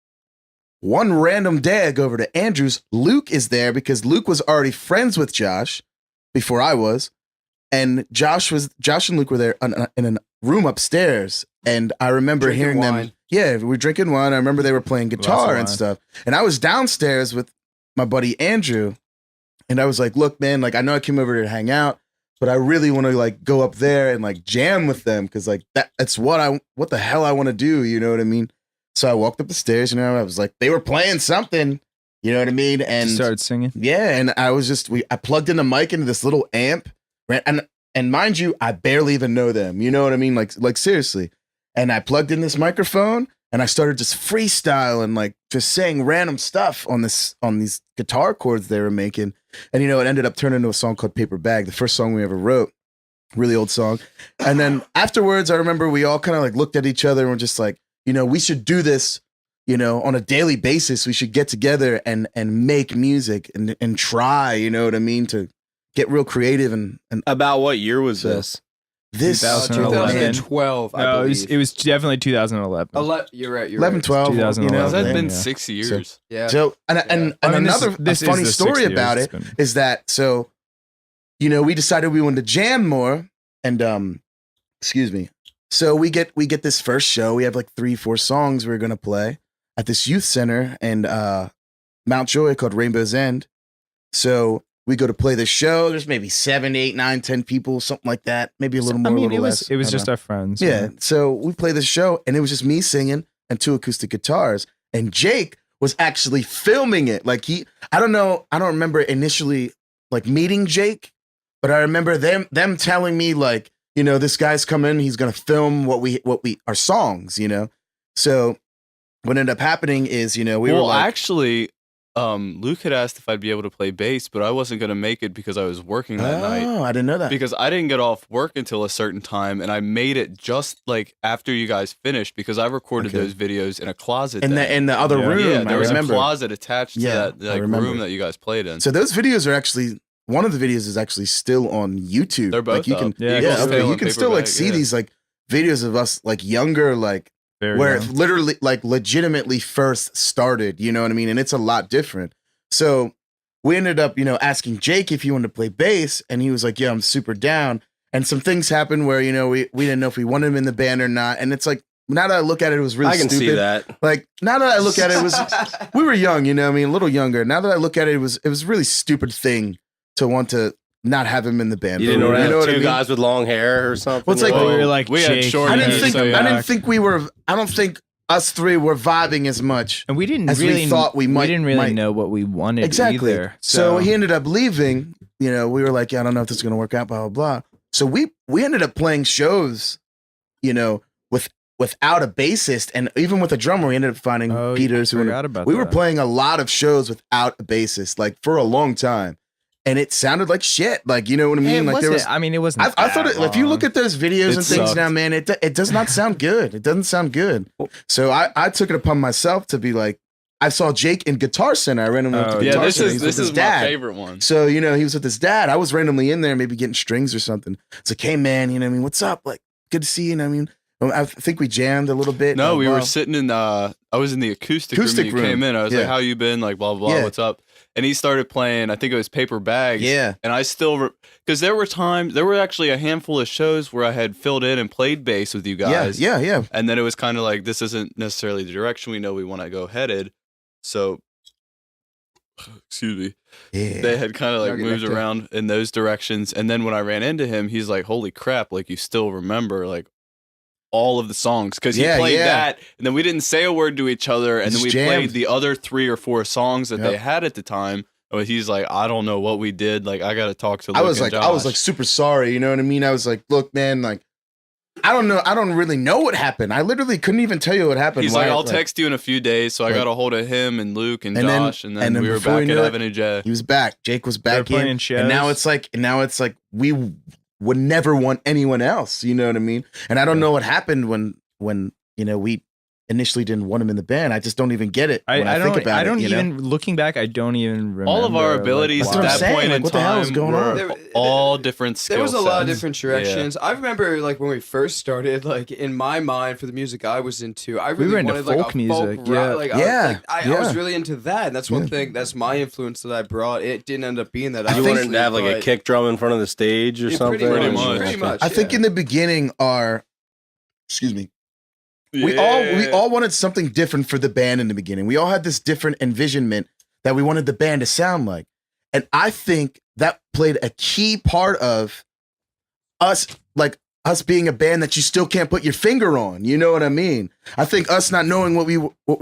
one random day I go over to Andrew's. Luke is there because Luke was already friends with Josh before I was. And Josh and Luke were there in a room upstairs. And I remember Drinking hearing wine. them. Yeah, we were drinking wine. I remember they were playing guitar and wine. stuff. And I was downstairs with my buddy Andrew. And I was like, look, man, like I know I came over here to hang out, but I really want to like go up there and like jam with them because like that's what the hell I want to do. You know what I mean? So I walked up the stairs, you know, I was like, they were playing something, you know what I mean? And started singing. yeah, and I was I plugged in the mic into this little amp, right? And mind you, I barely even know them. You know what I mean? Like seriously. And I plugged in this microphone and I started just freestyling, like just saying random stuff on these guitar chords they were making. And you know, it ended up turning into a song called Paper Bag, the first song we ever wrote. Really old song. And then afterwards, I remember we all kind of like looked at each other and were just like, you know, we should do this, you know, on a daily basis. We should get together and make music and try, you know what I mean, to get real creative and About what year was So- this? this 2011. 2012, I No, believe. it was definitely 2011. You're right. 11, right. 12, you know. 2011. That's been Yeah. 6 years. Yeah. So and I mean, another this is funny the 6 story years about it's it been. is that so, you know, we decided we wanted to jam more and excuse me. So we get this first show. We have like 3-4 songs we're gonna play at this youth center in Mount Joy called Rainbow's End. So we go to play the show. There's maybe 7, 8, 9, 10 people, something like that. Maybe a little more, a little it less. was I just don't know. our friends. Yeah. So we play the show, and it was just me singing and 2 acoustic guitars. And Jake was actually filming it. Like I don't remember initially like meeting Jake, but I remember them telling me like, you know, this guy's coming, he's gonna film our songs, you know. So what ended up happening is, you know, we were like, Actually, Luke had asked if I'd be able to play bass, but I wasn't gonna make it because I was working that night. oh, I didn't know that. Because I didn't get off work until a certain time, and I made it just like after you guys finished because I recorded Okay. those videos in a closet. in then. the other Yeah. room, yeah, I there was remember. a closet attached to Yeah, that I like remember. room that you guys played in. So those videos are actually one of the videos is actually still on YouTube. They're both like you can up. Yeah, Eagles okay, Tail you and can Paper still like Bag, see yeah. these like videos of us like younger, like Very where young. it literally like legitimately first started, you know what I mean? And it's a lot different. So we ended up, you know, asking Jake if he wanted to play bass, and he was like, yeah, I'm super down. And some things happened where, you know, we didn't know if we wanted him in the band or not. And it's like, now that I look at it, it was really I can stupid. see that. Like now that I look at it, it was we were young, you know what I mean, a little younger. Now that I look at it, it was a really stupid thing to want to not have him in the band. You didn't know, you know what I two mean? guys with long hair or something. Well, it's like- Well, we Whoa. were like we had Jake, short I hair, didn't think so yeah. I don't think us three were vibing as much. and we didn't as we really thought we might- didn't really might. know what we wanted Exactly. either. So he ended up leaving. You know, we were like, yeah, I don't know if this is gonna work out, blah blah blah. So we ended up playing shows, you know, without a bassist, and even with a drummer, we ended up finding Peters. We were playing a lot of shows without a bassist, like for a long time, and it sounded like shit. Like, you know what I mean? Like there was. I mean, it wasn't. I thought if you look at those videos It and things sucked. now, man, it does not sound good. It doesn't sound good. So I took it upon myself to be like, I saw Jake in Guitar Center. I randomly went to Yeah, Guitar this Center. is He's with this his is dad. my favorite one. So, you know, he was with his dad. I was randomly in there, maybe getting strings or something. It's like, hey, man, you know what I mean? What's up? Like, good to see you. You know what I mean? I think we jammed a little bit. No, we were well, sitting in I was in the acoustic room. Acoustic And you room. came in. I was Yeah. like, "How you been?" Like, blah blah blah. Yeah. What's up? And he started playing. I think it was Paper Bags. Yeah. And I still because there were actually a handful of shows where I had filled in and played bass with you guys. Yeah. And then it was kind of like, this isn't necessarily the direction we know we want to go headed. So, excuse me. Yeah. They had kind of like Nugget moved nectar. around in those directions. And then when I ran into him, he's like, "Holy crap, like you still remember like all of the songs." Because he Yeah, played yeah. that, and then we didn't say a word to each other, and then Just we jammed. played the other 3 or 4 songs that they Yep. had at the time. And he's like, "I don't know what we did. Like, I got to talk to Luke I was and like Josh." super sorry. You know what I mean? I was like, look, man, like, I don't know. I don't really know what happened. I literally couldn't even tell you what happened. He's Why- like, "I'll text you in a few days." So I like- got a hold of him and Luke and And then- Josh, and then we were before back you at knew it, Avenue J. He was back. Jake was back playing in. shows. And now it's like we would never want anyone else. You know what I mean? And I don't know what happened when you know we initially didn't want him in the band. I just don't even get it. When I think about I don't it, you know? even looking back. I don't even remember All of our like, abilities That's at what I'm that saying, point like, in what the hell is time going on? were all different skill There was a lot of sets. different directions. I remember, like, when we first started, like, in my mind, for the music I was into, I really were into wanted, like, folk a music, folk yeah. rock. Like, Yeah, I was really into that, and that's one thing. That's my influence that I brought. It didn't end up being that. You obviously, wanted to have like a but- kick drum in front of the stage or Yeah, something? Pretty much. Pretty much. I think yeah. in the beginning, we all wanted something different for the band in the beginning. We all had this different envisionment that we wanted the band to sound like. And I think that played a key part of us being a band that you still can't put your finger on. You know what I mean? I think us not knowing what we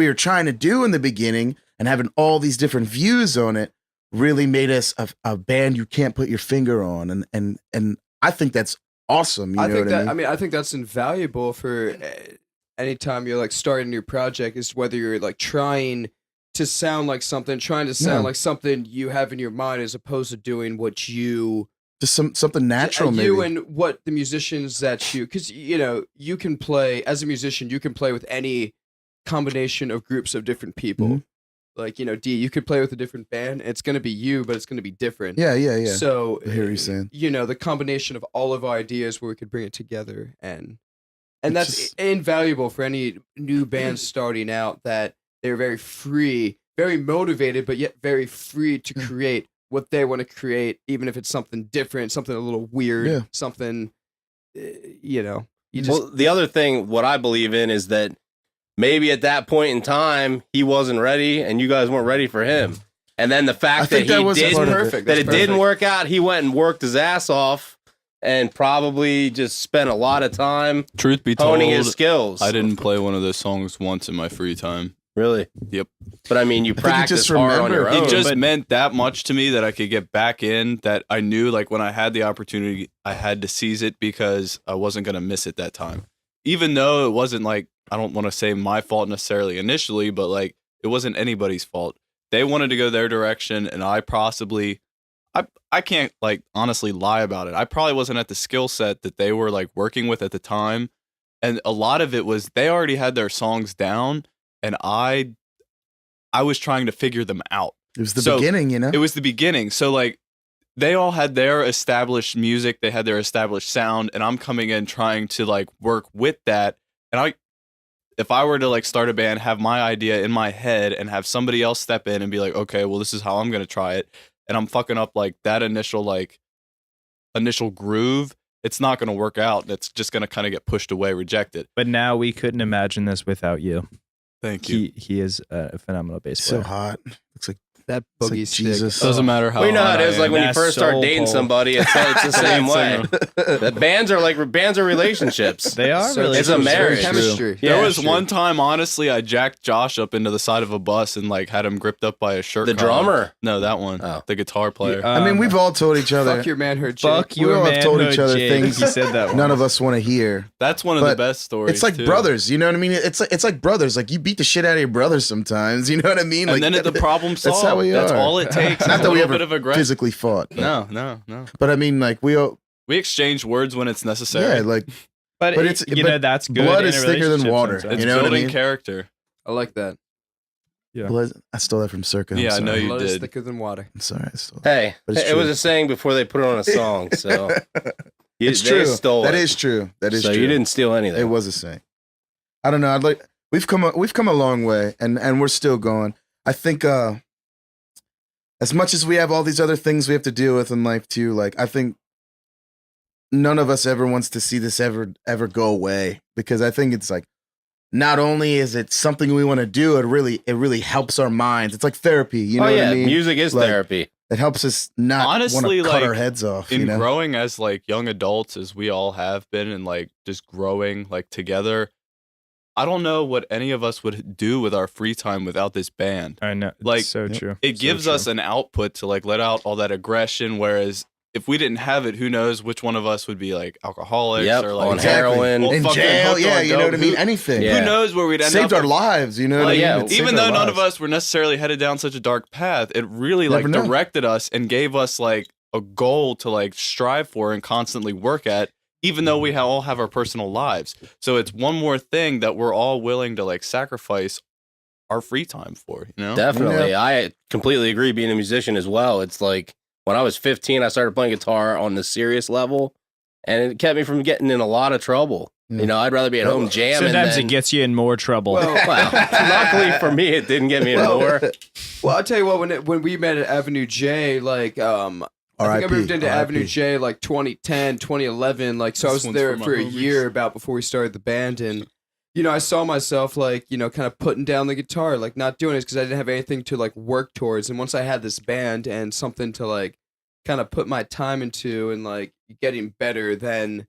were trying to do in the beginning and having all these different views on it really made us a band you can't put your finger on. And I think that's awesome. You know what I mean? I think that's invaluable for anytime you're like starting a new project, is whether you're like trying to sound like something, trying to sound like something you have in your mind, as opposed to doing what you Just something natural, maybe. you and what the musicians that you, because you know, you can play as a musician, you can play with any combination of groups of different people. Mhm. Like, you know, D, you could play with a different band. It's going to be you, but it's going to be different. Yeah. So I hear what you're saying. you know, the combination of all of our ideas where we could bring it together, and It's that's just- invaluable for any new band starting out, that they're very free, very motivated, but yet very free to create what they want to create, even if it's something different, something a little weird, Yeah. something, you know, you just, Well, the other thing, what I believe in, is that maybe at that point in time he wasn't ready, and you guys weren't ready for him. And then the I fact that think that he was a didn't, part of it. perfect. that That's it didn't perfect. work out, he went and worked his ass off, and probably just spent a lot of time Truth be told, honing his skills. I didn't play one of those songs once in my free time. Really. Yep. But I mean, you think you practice just hard on your remember- own. It just but meant that much to me that I could get back in, that I knew, like, when I had the opportunity, I had to seize it, because I wasn't going to miss it that time. Even though it wasn't, like, I don't want to say my fault necessarily initially, but like, it wasn't anybody's fault. They wanted to go their direction, and I possibly, I can't, like, honestly lie about it. I probably wasn't at the skill set that they were, like, working with at the time. And a lot of it was they already had their songs down, and I was trying to figure them out. It was the So, beginning, you know? It was the beginning. So, like, they all had their established music, they had their established sound, and I'm coming in trying to, like, work with that. And if I were to, like, start a band, have my idea in my head, and have somebody else step in and be like, okay, well, this is how I'm going to try it, and I'm fucking up, like, that initial groove, it's not going to work out. It's just going to kind of get pushed away, rejected. But now we couldn't imagine this without you. Thank you. He is a phenomenal bass player. So hot. Looks like That It's boogie like, stick. Jesus. Doesn't matter how. Well, you know how hot it is. I Like am. when you That first start soul dating pull. somebody, it's the same way. The bands are relationships. They are So really. It's a marriage. Chemistry. Yeah, There was Chemistry. one time, honestly, I jacked Josh up into the side of a bus and like had him gripped up by a shirt. The collar. drummer. No, that one. Oh. The guitar player. I mean, we've all told each other. Fuck your manhood, Jake. Fuck We your all have told each manhood, other Jake. things He said that. none of once. us want to hear. That's one of the but best stories. It's like too. brothers, you know what I mean? It's like brothers. Like you beat the shit out of your brothers sometimes, you know what I mean? And Like then the problem solved. That's how we That's are. all it takes. Not a that we little ever bit of aggression. physically fought. No. But I mean, like we all, We exchange words when it's necessary. yeah, like But, But it's it's- you but know that's good. blood in is a thicker than relationship water. sometimes. It's You know what I building mean? character. I like that. Yeah. blood, I stole that from Circa. I'm Yeah, I know sorry. you Blood is did. thicker than water. I'm sorry, I stole. Hey, But it's it was true. a saying before they put it on a song. So It's they true. Stole That it. is true. That is so true. you didn't steal anything. It was a saying. I don't know. I'd like we've come a long way, and we're still going. I think as much as we have all these other things we have to deal with in life too, like I think none of us ever wants to see this ever go away, because I think it's like not only is it something we want to do, it really helps our minds. It's like therapy, you know oh what yeah, I mean? music is Like, therapy. It helps us not want Honestly, to cut like, our heads off. In You know? growing as like young adults, as we all have been, and like just growing like together, I don't know what any of us would do with our free time without this band. I know. Like, So Yep. true. It So gives true. us an output to like let out all that aggression. Whereas if we didn't have it, who knows which one of us would be like alcoholics Yep, or like on heroin. Well, in fucking jail, hooked yeah, on you know what I dope. mean? Who- Anything. Yeah. Who knows where we'd end Saved up? our lives, you know what Well, I mean? yeah, It saved Even our though none of lives. us were necessarily headed down such a dark path, it really like Never know. directed us and gave us like a goal to like strive for and constantly work at, even though we all have our personal lives. So it's one more thing that we're all willing to like sacrifice our free time for, you know? Definitely. I completely agree being a musician as well. It's like when I was 15, I started playing guitar on the serious level, and it kept me from getting in a lot of trouble. Yeah. You know, I'd rather be at home jamming. Sometimes than, it gets you in more trouble. Well, well, luckily for me, it didn't get me in more. Well, I'll tell you what. When we met at Avenue J, like I think I R.I.P., moved into R.I.P.. Avenue J like 2010, 2011. Like, so I This was one's there for my for a homies. year about before we started the band, and you know, I saw myself like, you know, kind of putting down the guitar, like not doing it because I didn't have anything to like work towards. And once I had this band and something to like kind of put my time into and like getting better, then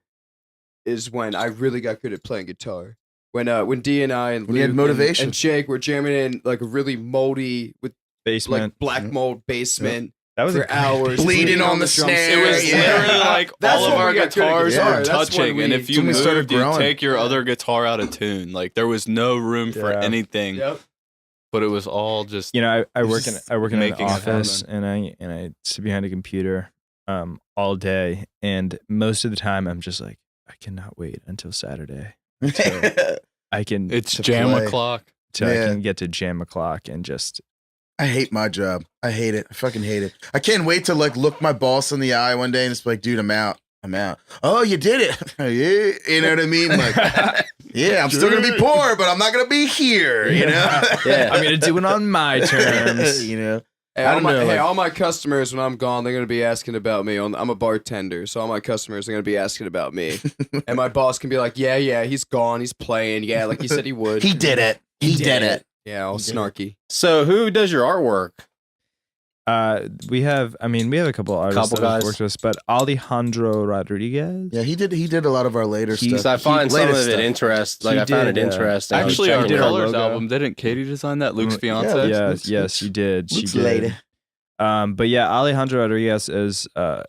is when I really got good at playing guitar. When D and I and When you had Luke motivation. and Jake were jamming in like a really moldy with Basement. like black mold basement that was a for great- hours, Bleeding on the drum snare. It was set. Yeah. literally like That's all of when our we got good at guitars guitar. were That's when touching, we- and if you when we started moved, you growing. take your other guitar out of tune. Like there was no room for Yeah. anything, Yep. but it was all just You know, I It's work in just I work in an making it office, and I sit behind a computer all day, and most of the time I'm just like, I cannot wait until Saturday. I can it's to jam play. o'clock. till I Yeah. can get to jam o'clock and just I hate my job. I hate it. I fucking hate it. I can't wait to like look my boss in the eye one day and just be like, dude, I'm out. Oh, you did it. Yeah. You know what I mean? Like, yeah, I'm still gonna be poor, but I'm not gonna be here. You know? Yeah. I'm gonna do it on my terms. You know? Hey, I all don't my, know, hey, like- all my customers, when I'm gone, they're gonna be asking about me. I'm a bartender, so all my customers are gonna be asking about me. And my boss can be like, "Yeah, he's gone. He's playing. Yeah, like he said he would. He did it. He did it. Yeah, all He did it. snarky. So who does your artwork? We have a couple artists Couple that have guys. worked with us, but Alejandro Rodriguez. Yeah, he did a lot of our later He's- stuff. So I find some of latest it stuff. interesting. He Like I found it did, interesting. I was Actually, our checking did it our out. Colors logo. album, didn't Katie design that? Luke's Yeah, fiance? yeah. Yes, yes, she did. She Looks did. lady. But yeah, Alejandro Rodriguez is a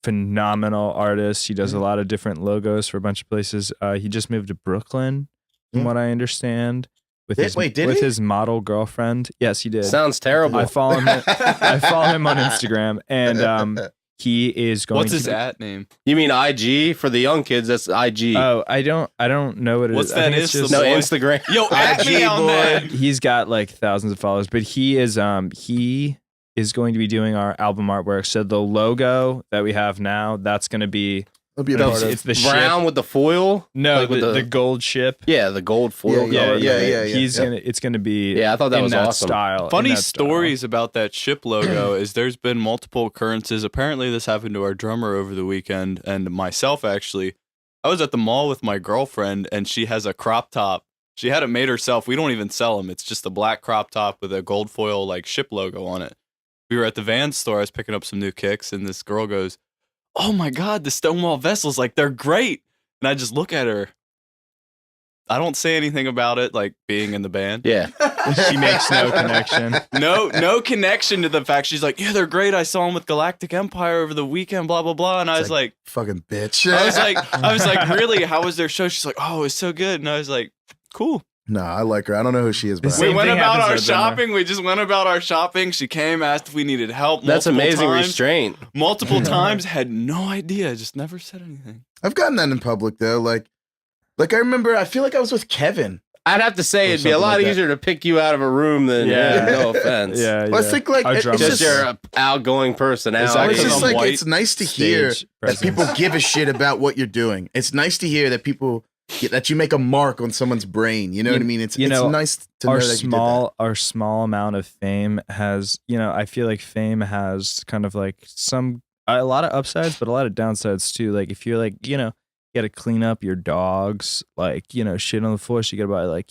phenomenal artist. He does a lot of different logos for a bunch of places. He just moved to Brooklyn, from Yeah. what I understand, with Did- his wait, did with he? his model girlfriend. Yes, he did. Sounds terrible. I follow him. I follow him on Instagram, and he is going. What's to his be- at name? You mean IG for the young kids? That's IG. Oh, I don't know what it is. What's I think that it's is, just- no, boy. Instagram. Yo, add me on that. He's got like thousands of followers, but he is going to be doing our album artwork. So the logo that we have now, that's going to be It'll be a The- part of. it's the Brown ship. with the foil. No, like with the gold ship. Yeah, the gold foil. Yeah, color. yeah. He's Yep. gonna. It's gonna be. Yeah, I thought that in was that awesome. style. in Funny that style. stories about that ship logo is there's been multiple occurrences. Apparently, this happened to our drummer over the weekend and myself, actually. I was at the mall with my girlfriend, and she has a crop top She had it made herself. We don't even sell them. It's just a black crop top with a gold foil like ship logo on it. We were at the Van store. I was picking up some new kicks, and this girl goes, "Oh my God, the Stonewall Vessels, like they're great." And I just look at her. I don't say anything about it, like being in the band. Yeah. She makes no connection. No connection to the fact. She's like, "Yeah, they're great. I saw them with Galactic Empire over the weekend, blah, blah, blah." And I was like, fucking bitch. I was like, really? How was their show? She's like, "Oh, it was so good." And I was like, cool. No, I like her. I don't know who she is, but We Same went thing about happens our at dinner. shopping. We just went about our shopping. She came, asked if we needed help. That's multiple amazing times, restraint. Multiple times, had no idea. Just never said anything. I've gotten that in public though. Like I remember, I feel like I was with Kevin. I'd have to say Or it'd be a something lot like that. easier to pick you out of a room than no offense. Yeah, Well, I think like Our it's drummer- Just just, your outgoing personality. Exactly. it's just I'm like white. it's nice to hear Stage that presence. people give a shit about what you're doing. It's nice to hear that people that you make a mark on someone's brain. You know what I mean? It's nice to know our that our small amount of fame has, I feel like fame has kind of like a lot of upsides, but a lot of downsides too. Like if you're like, you got to clean up your dogs, like, shit on the floor. So you got to buy like,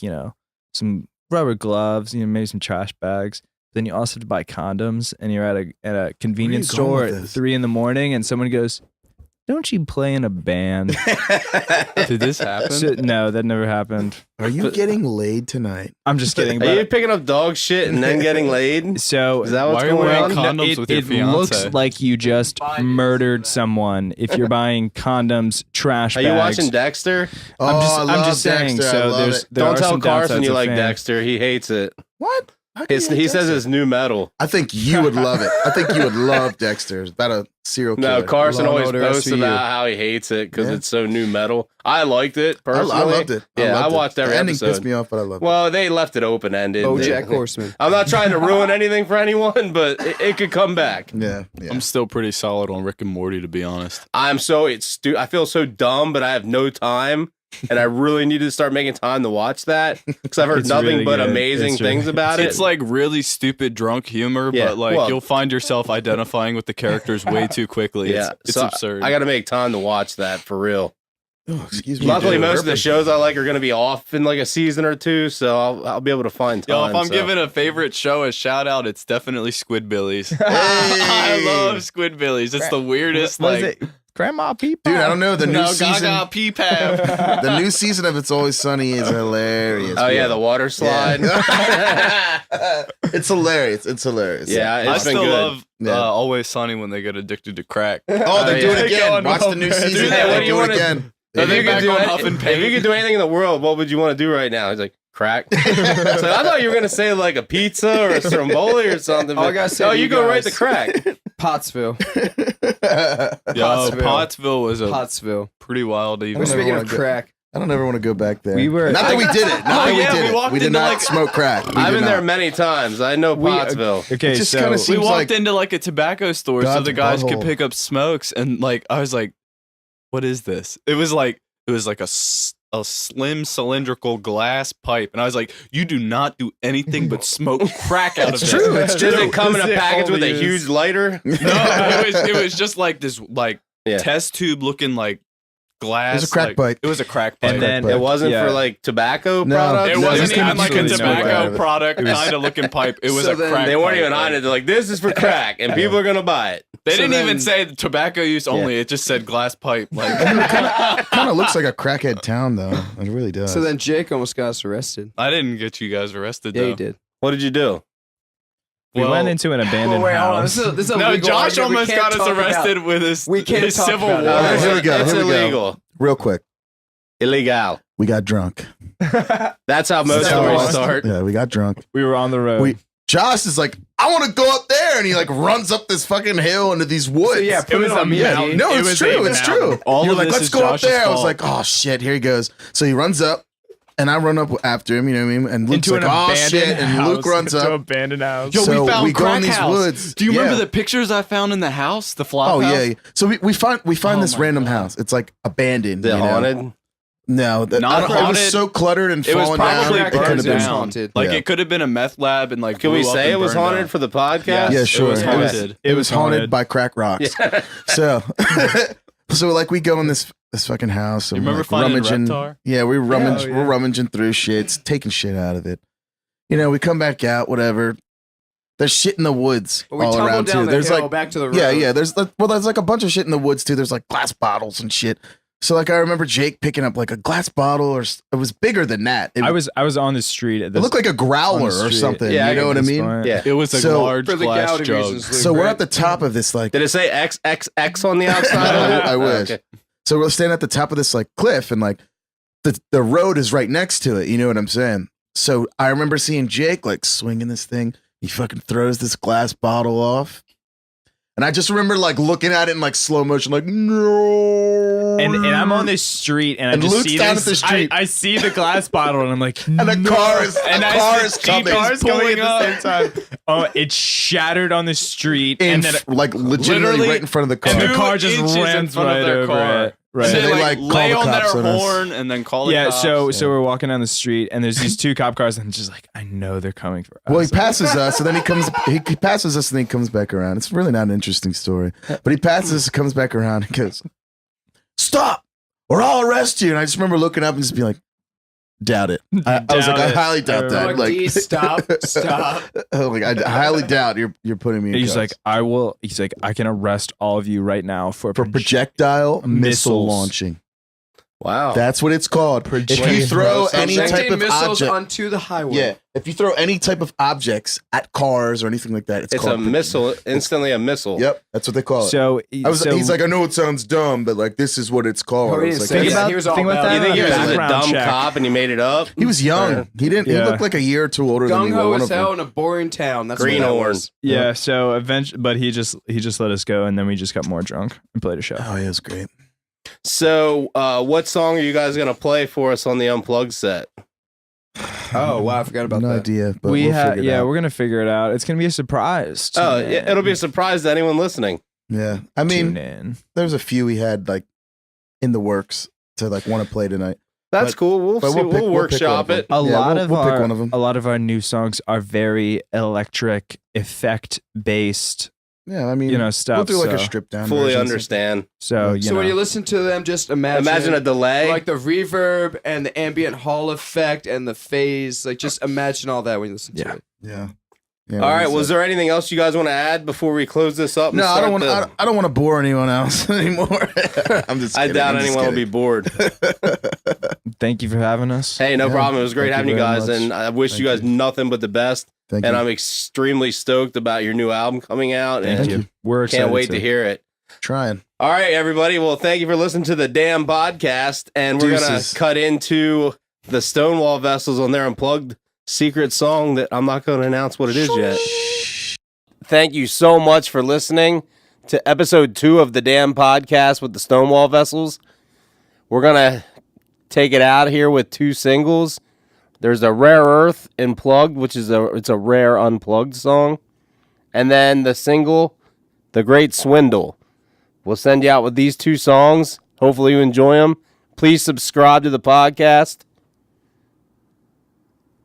some rubber gloves, maybe some trash bags. Then you also have to buy condoms, and you're at a convenience going store with at this? 3 a.m, and someone goes, "Don't you play in a band?" Did this happen? So, no, that never happened. Are you getting laid tonight? I'm just kidding. Are you But picking up dog shit and then getting laid? so Is that what's Why are you going wearing on? condoms with your it fiance? looks like you just murdered someone if you're buying condoms, trash Are bags. you watching Dexter? Oh, I'm just saying. Dexter. I So love there's it. there Don't are tell some Carson downsides you of like fame. Dexter. He hates it. What? How can you hate He says Dexter? it's new metal. I think you would love it. I think you would love Dexter. It's about a serial killer. No, Carson Law and always Order posts SVU. about how he hates it because Yeah. it's so new metal. I liked it I personally. loved it. Yeah, I loved watched it. every The ending episode. pissed me off, but I loved it. Well, they left it open ended. BoJack Horseman. I'm not trying to ruin anything for anyone, but it could come back. Yeah. I'm still pretty solid on Rick and Morty, to be honest. I feel so dumb, but I have no time, and I really need to start making time to watch that because I've heard It's nothing really but good. amazing It's really- things about it. It's like really stupid drunk humor, Yeah, but like well- you'll find yourself identifying with the characters way too quickly. yeah, It's so absurd. I got to make time to watch that for real. Oh, excuse me. Luckily, dude. most of the shows I like are going to be off in like a season or two, so I'll be able to find time. Yo, if I'm so. giving a favorite show a shout out, it's definitely Squidbillies. Hey. I love Squidbillies. It's the weirdest. What is Like, it? Grandma Peepa? Dude, I don't know. The new no, season. Gaga Peepab. The new season of It's Always Sunny is hilarious. Oh yeah, the water slide. Yeah. It's hilarious. It's hilarious. Yeah, I it's been still good. love Yeah. Always Sunny when they get addicted to crack. Oh, they're yeah. doing it They again. go on Watch the new Huff and season. Dude, what They're do you doing it wanna- again. If you, back could do on any- Huff and if Paint. you could do anything in the world, what would you want to do right now? He's like, crack. So I thought you were gonna say like a pizza or a stromboli or something. All I but- gotta say no, to you you go right guys- to crack. Pottsville. Yo, Pottsville was a Pottsville. pretty wild We're evening. speaking wanna of go- crack. I don't ever want to go back there. We were- not that we did it. Not Oh, that yeah, we we did it. walked We did into, not like- smoke crack. We I've did been there not. many times. I know Pottsville. Okay, It just so kinda We seems walked like into like a tobacco store so God's the guys could butthole. pick up smokes, and like I was like, "What is this?" It was like a slim cylindrical glass pipe, and I was like, "You do not do anything but smoke crack out of this." True. Does it come in a That's it, package all with a they huge use. lighter? No, it was just like this like Yeah. test tube looking like glass. It was a crack like- pipe. It was a crack pipe. And then But- It wasn't yeah. for like tobacco No. products. it No, wasn't this came even like a absolutely tobacco nowhere. product It was- kind of looking pipe. It was So a then crack. They weren't pipe. even hiding it. They're like, this is for crack, and people are gonna buy it. They So didn't then- even say tobacco use only. It just said glass pipe. Like Kind of looks like a crackhead town, though. It really does. So then Jake almost got us arrested. I didn't get you guys arrested. Yeah, though. he did. What did you do? we Well- went into an abandoned Hold on. house. This is a No, legal Josh argument we almost can't got us talk about. arrested with his, We can't his talk civil about it. war. All right, here we go. It's Here we go. illegal. Real quick, Illegal. we got drunk. That's how most That's how stories it start. Yeah, we got drunk. We were on the road. Josh is like, I want to go up there, and he like runs up this fucking hill into these woods. So yeah, put it on me. Yeah, no, It it's was true. even It's out. true. All You're of like, this let's is go up Josh's there. I was fault. like, oh shit, here he goes. So he runs up, and I run up after him. You know what I mean? And Luke's into like, an oh abandoned shit, and house. Luke runs Into an up. abandoned house. Yo, So we found we go in crack these house. woods. Do you remember Yeah. the pictures I found in the house? The flop Oh house? yeah. So we find Oh, this my random God. house. It's like abandoned. Is it you know? haunted? No, Not I don't- it was haunted. so cluttered and It was fallen probably down. It burned could have been down. haunted. Like Yeah. it could have been a meth lab and like Can we blew up say and it was burned haunted down. for the podcast? Yes, Yeah, it sure. was It was- haunted. It was haunted by crack rocks. So So like we go in this fucking house. And You remember like finding rummaging. Reptar? Yeah, we're yeah. rummaging through shit, taking shit out of it. You know, we come back out, whatever. There's shit in the woods But we all tumbled around down too. the There's hill like back to the road. yeah. There's like a bunch of shit in the woods too. There's like glass bottles and shit. So like I remember Jake picking up like a glass bottle, or it was bigger than that. It, I was on the street. At it this, looked like a on growler the or street. something. Yeah, you know at what I this mean? point. Yeah. It was a So- large For the glass gouty jug. reasons, Luke, So we're right? at the top of this like. Did it say XXX on the outside? I wish. Okay. So we're standing at the top of this like cliff, and like the road is right next to it. You know what I'm saying? So I remember seeing Jake like swinging this thing. He fucking throws this glass bottle off, and I just remember like looking at it in like slow motion, like no. And I'm on this street, and I And just Luke's see down this. at the street. I see the glass bottle, and I'm like, And a no. car is and a car is coming. Cars coming pulling at the same time. Oh, it shattered on the street, in and then like legitimately literally- right in front of the car. and the Two car just inches in rams front of right their over car. it. Right. And They they, like like, lay call the on their cops on us. horn and then call the Yeah, cops. so we're walking down the street, and there's these two cop cars, and I'm just like, I know they're coming for us. Well, he passes us, and then he passes us, and then he comes back around. It's really not an interesting story, but he passes us, comes back around, and goes, "Stop, or I'll arrest you." And I just remember looking up and just being like, "Doubt it." I was like, Doubt "I it. highly doubt I'm that." like, "D, stop. I highly doubt you're putting me. In He's cuffs. like, I will. He's like, I can arrest all of you right now for projectile missile missiles. launching. Wow. That's what it's called. If you Projectile throw something. any type Projecting of missiles object, onto the highway. yeah, if you throw any type of objects at cars or anything like that, it's It's called a missile, instantly a missile. Yep, that's what they call it. So, He's like, I know it sounds dumb, but like this is what it's called. Oh, he I was didn't like, say think that. about- He was all think about about that. You think he was just a Background dumb check. cop and he made it up? he was young. He didn't. He Yeah. looked like a year or two older than me. Gung-ho one as of them. hell in a boring town. That's what that Greenhorn. was. yeah. So eventually, but he just let us go, and then we just got more drunk and played a show. Oh, yeah, it was great. So, what song are you guys going to play for us on the Unplugged set? Oh, wow. I forgot about No that. idea, but we we'll have, figure it yeah, out. we're gonna figure it out. It's gonna be a surprise. Oh, Tune yeah, in. it'll be a surprise to anyone listening. Yeah, I Tune mean, in. there's a few we had like in the works to like want to play tonight. That's But- cool. We'll but see. we'll We'll pick- we'll pick workshop one of it. them. A Yeah, lot we'll- of we'll pick our one of 'em. a lot of our new songs are very electric, effect based, Yeah, I mean, stuff. we'll do like a so- stripped down. Fully version. understand. So you So know, when you listen to them, just imagine A delay. like the reverb and the ambient hall effect and the phase. Like just imagine all that when you listen to it. Yeah. Yeah, All right. it's Was there anything else you guys want to add before we close this up? and No, I start don't want. the- I don't want to bore anyone else anymore. I'm just. I Kidding. doubt I'm just anyone will be kidding. bored. thank you for having us. Hey, no Yeah. problem. It was great Thank having you you very guys, much. and I wish Thank you guys you. nothing but the best. Thank And you. I'm extremely stoked about your new album coming out, and Thank you. We're excited can't wait to hear it. Trying. All right, everybody. Well, thank you for listening to the D.A.M.N podcast, and we're gonna Deuces. cut into the Stonewall Vessels on their Unplugged secret song that I'm not going to announce what it is yet. Thank you so much for listening to episode 2 of the D.A.M.N podcast with the Stonewall Vessels. We're gonna take it out here with 2 singles. There's a Rare Earth Unplugged, which is it's a rare unplugged song, and then the single, The Great Swindle. We'll send you out with these 2 songs. Hopefully you enjoy them. Please subscribe to the podcast.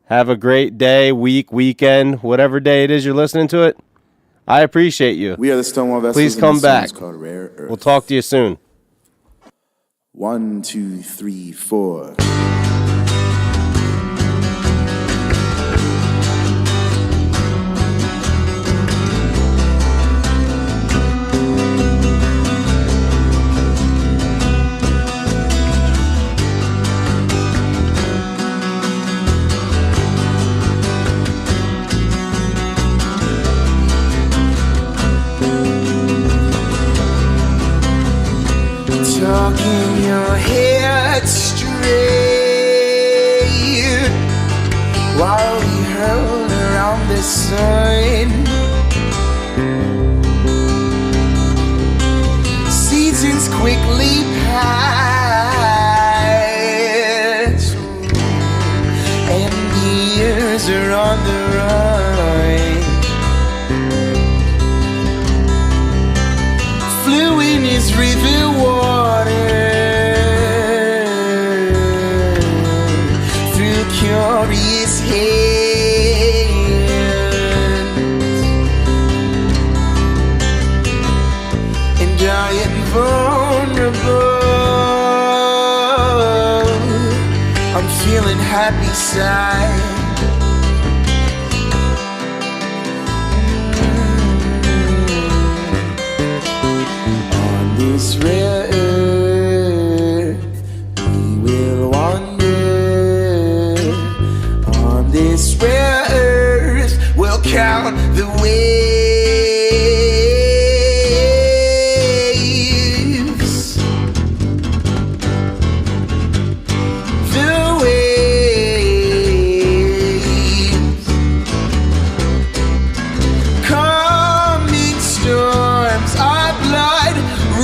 Have a great day, week, weekend, whatever day it is you're listening to it. I appreciate you. We are the Stonewall Vessels. Please and come this song is back. called Rare Earth. We'll talk to you soon. 1, 2, 3, 4. Talking your head straight while we hurl around the sun. Seasons quickly pass, and years are on the run. Fluid is river water through curious hands, and I am vulnerable feeling happy side. On this rare earth, we will wander. On this rare earth, we'll count the waves. The waves. Coming storms, our blood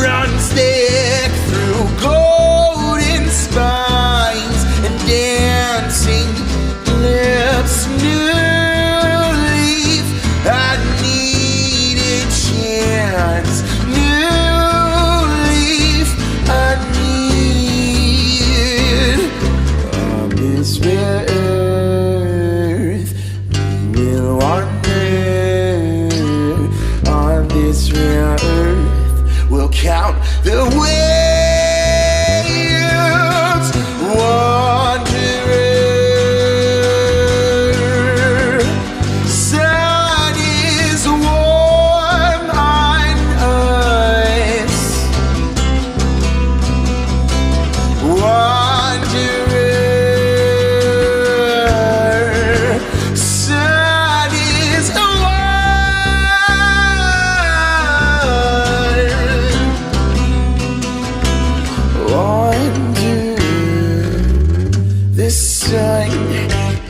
runs thick through golden spines and dancing lips. New leaf, I need a chance. New leaf, I need. On this rare earth, we will wander. On this rare earth, we'll count the waves. Wanderer, sun is warm on us. Wanderer, sun is warm. Wanderer, the sun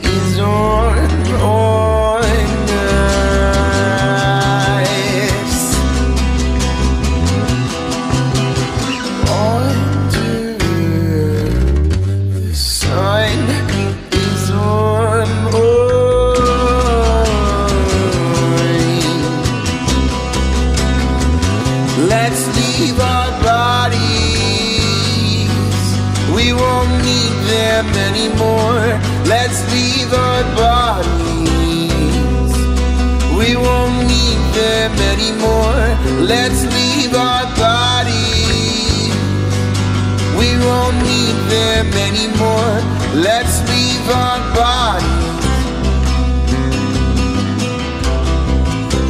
is on us. Wanderer, the sun is on us. Let's leave our bodies. We won't need them anymore. Let's leave our bodies. We won't need them anymore. Let's leave our bodies. We won't need them anymore. Let's leave our bodies.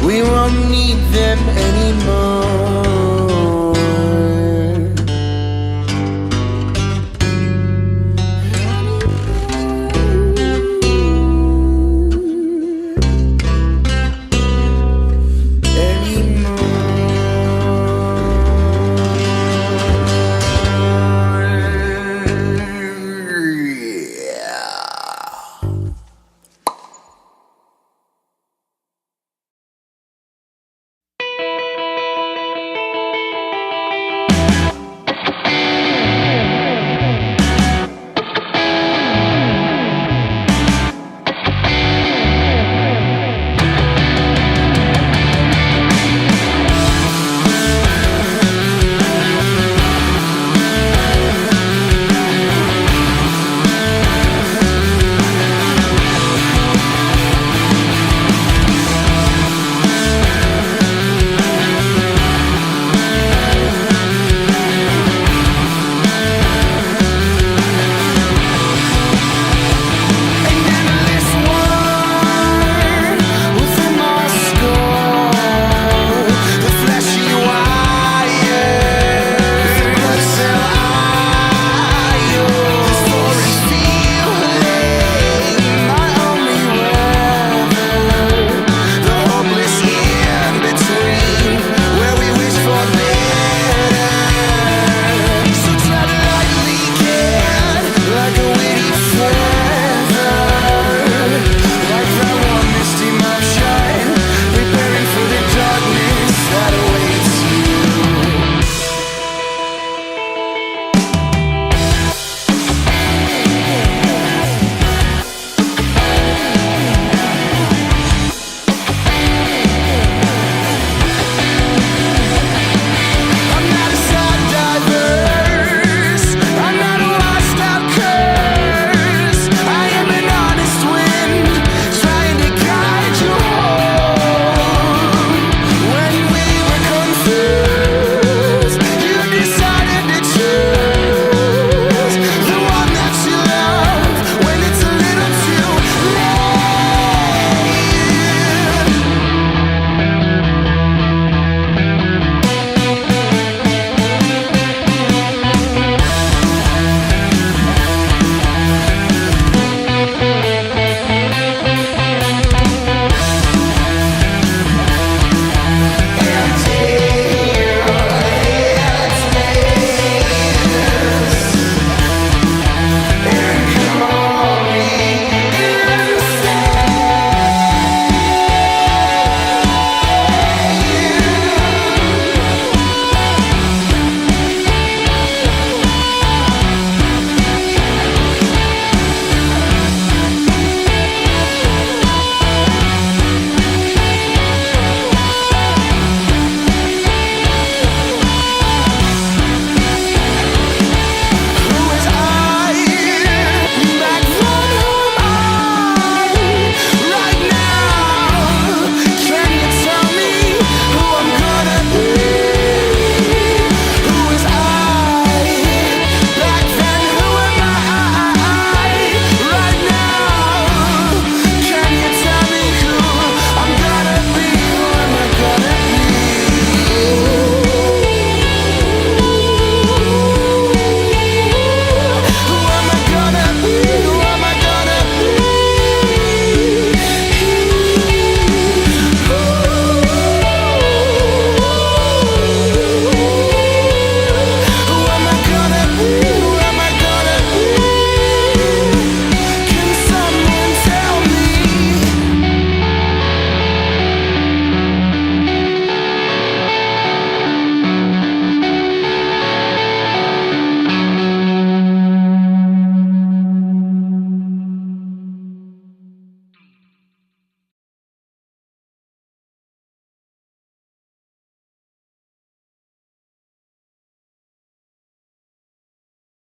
We won't need them anymore.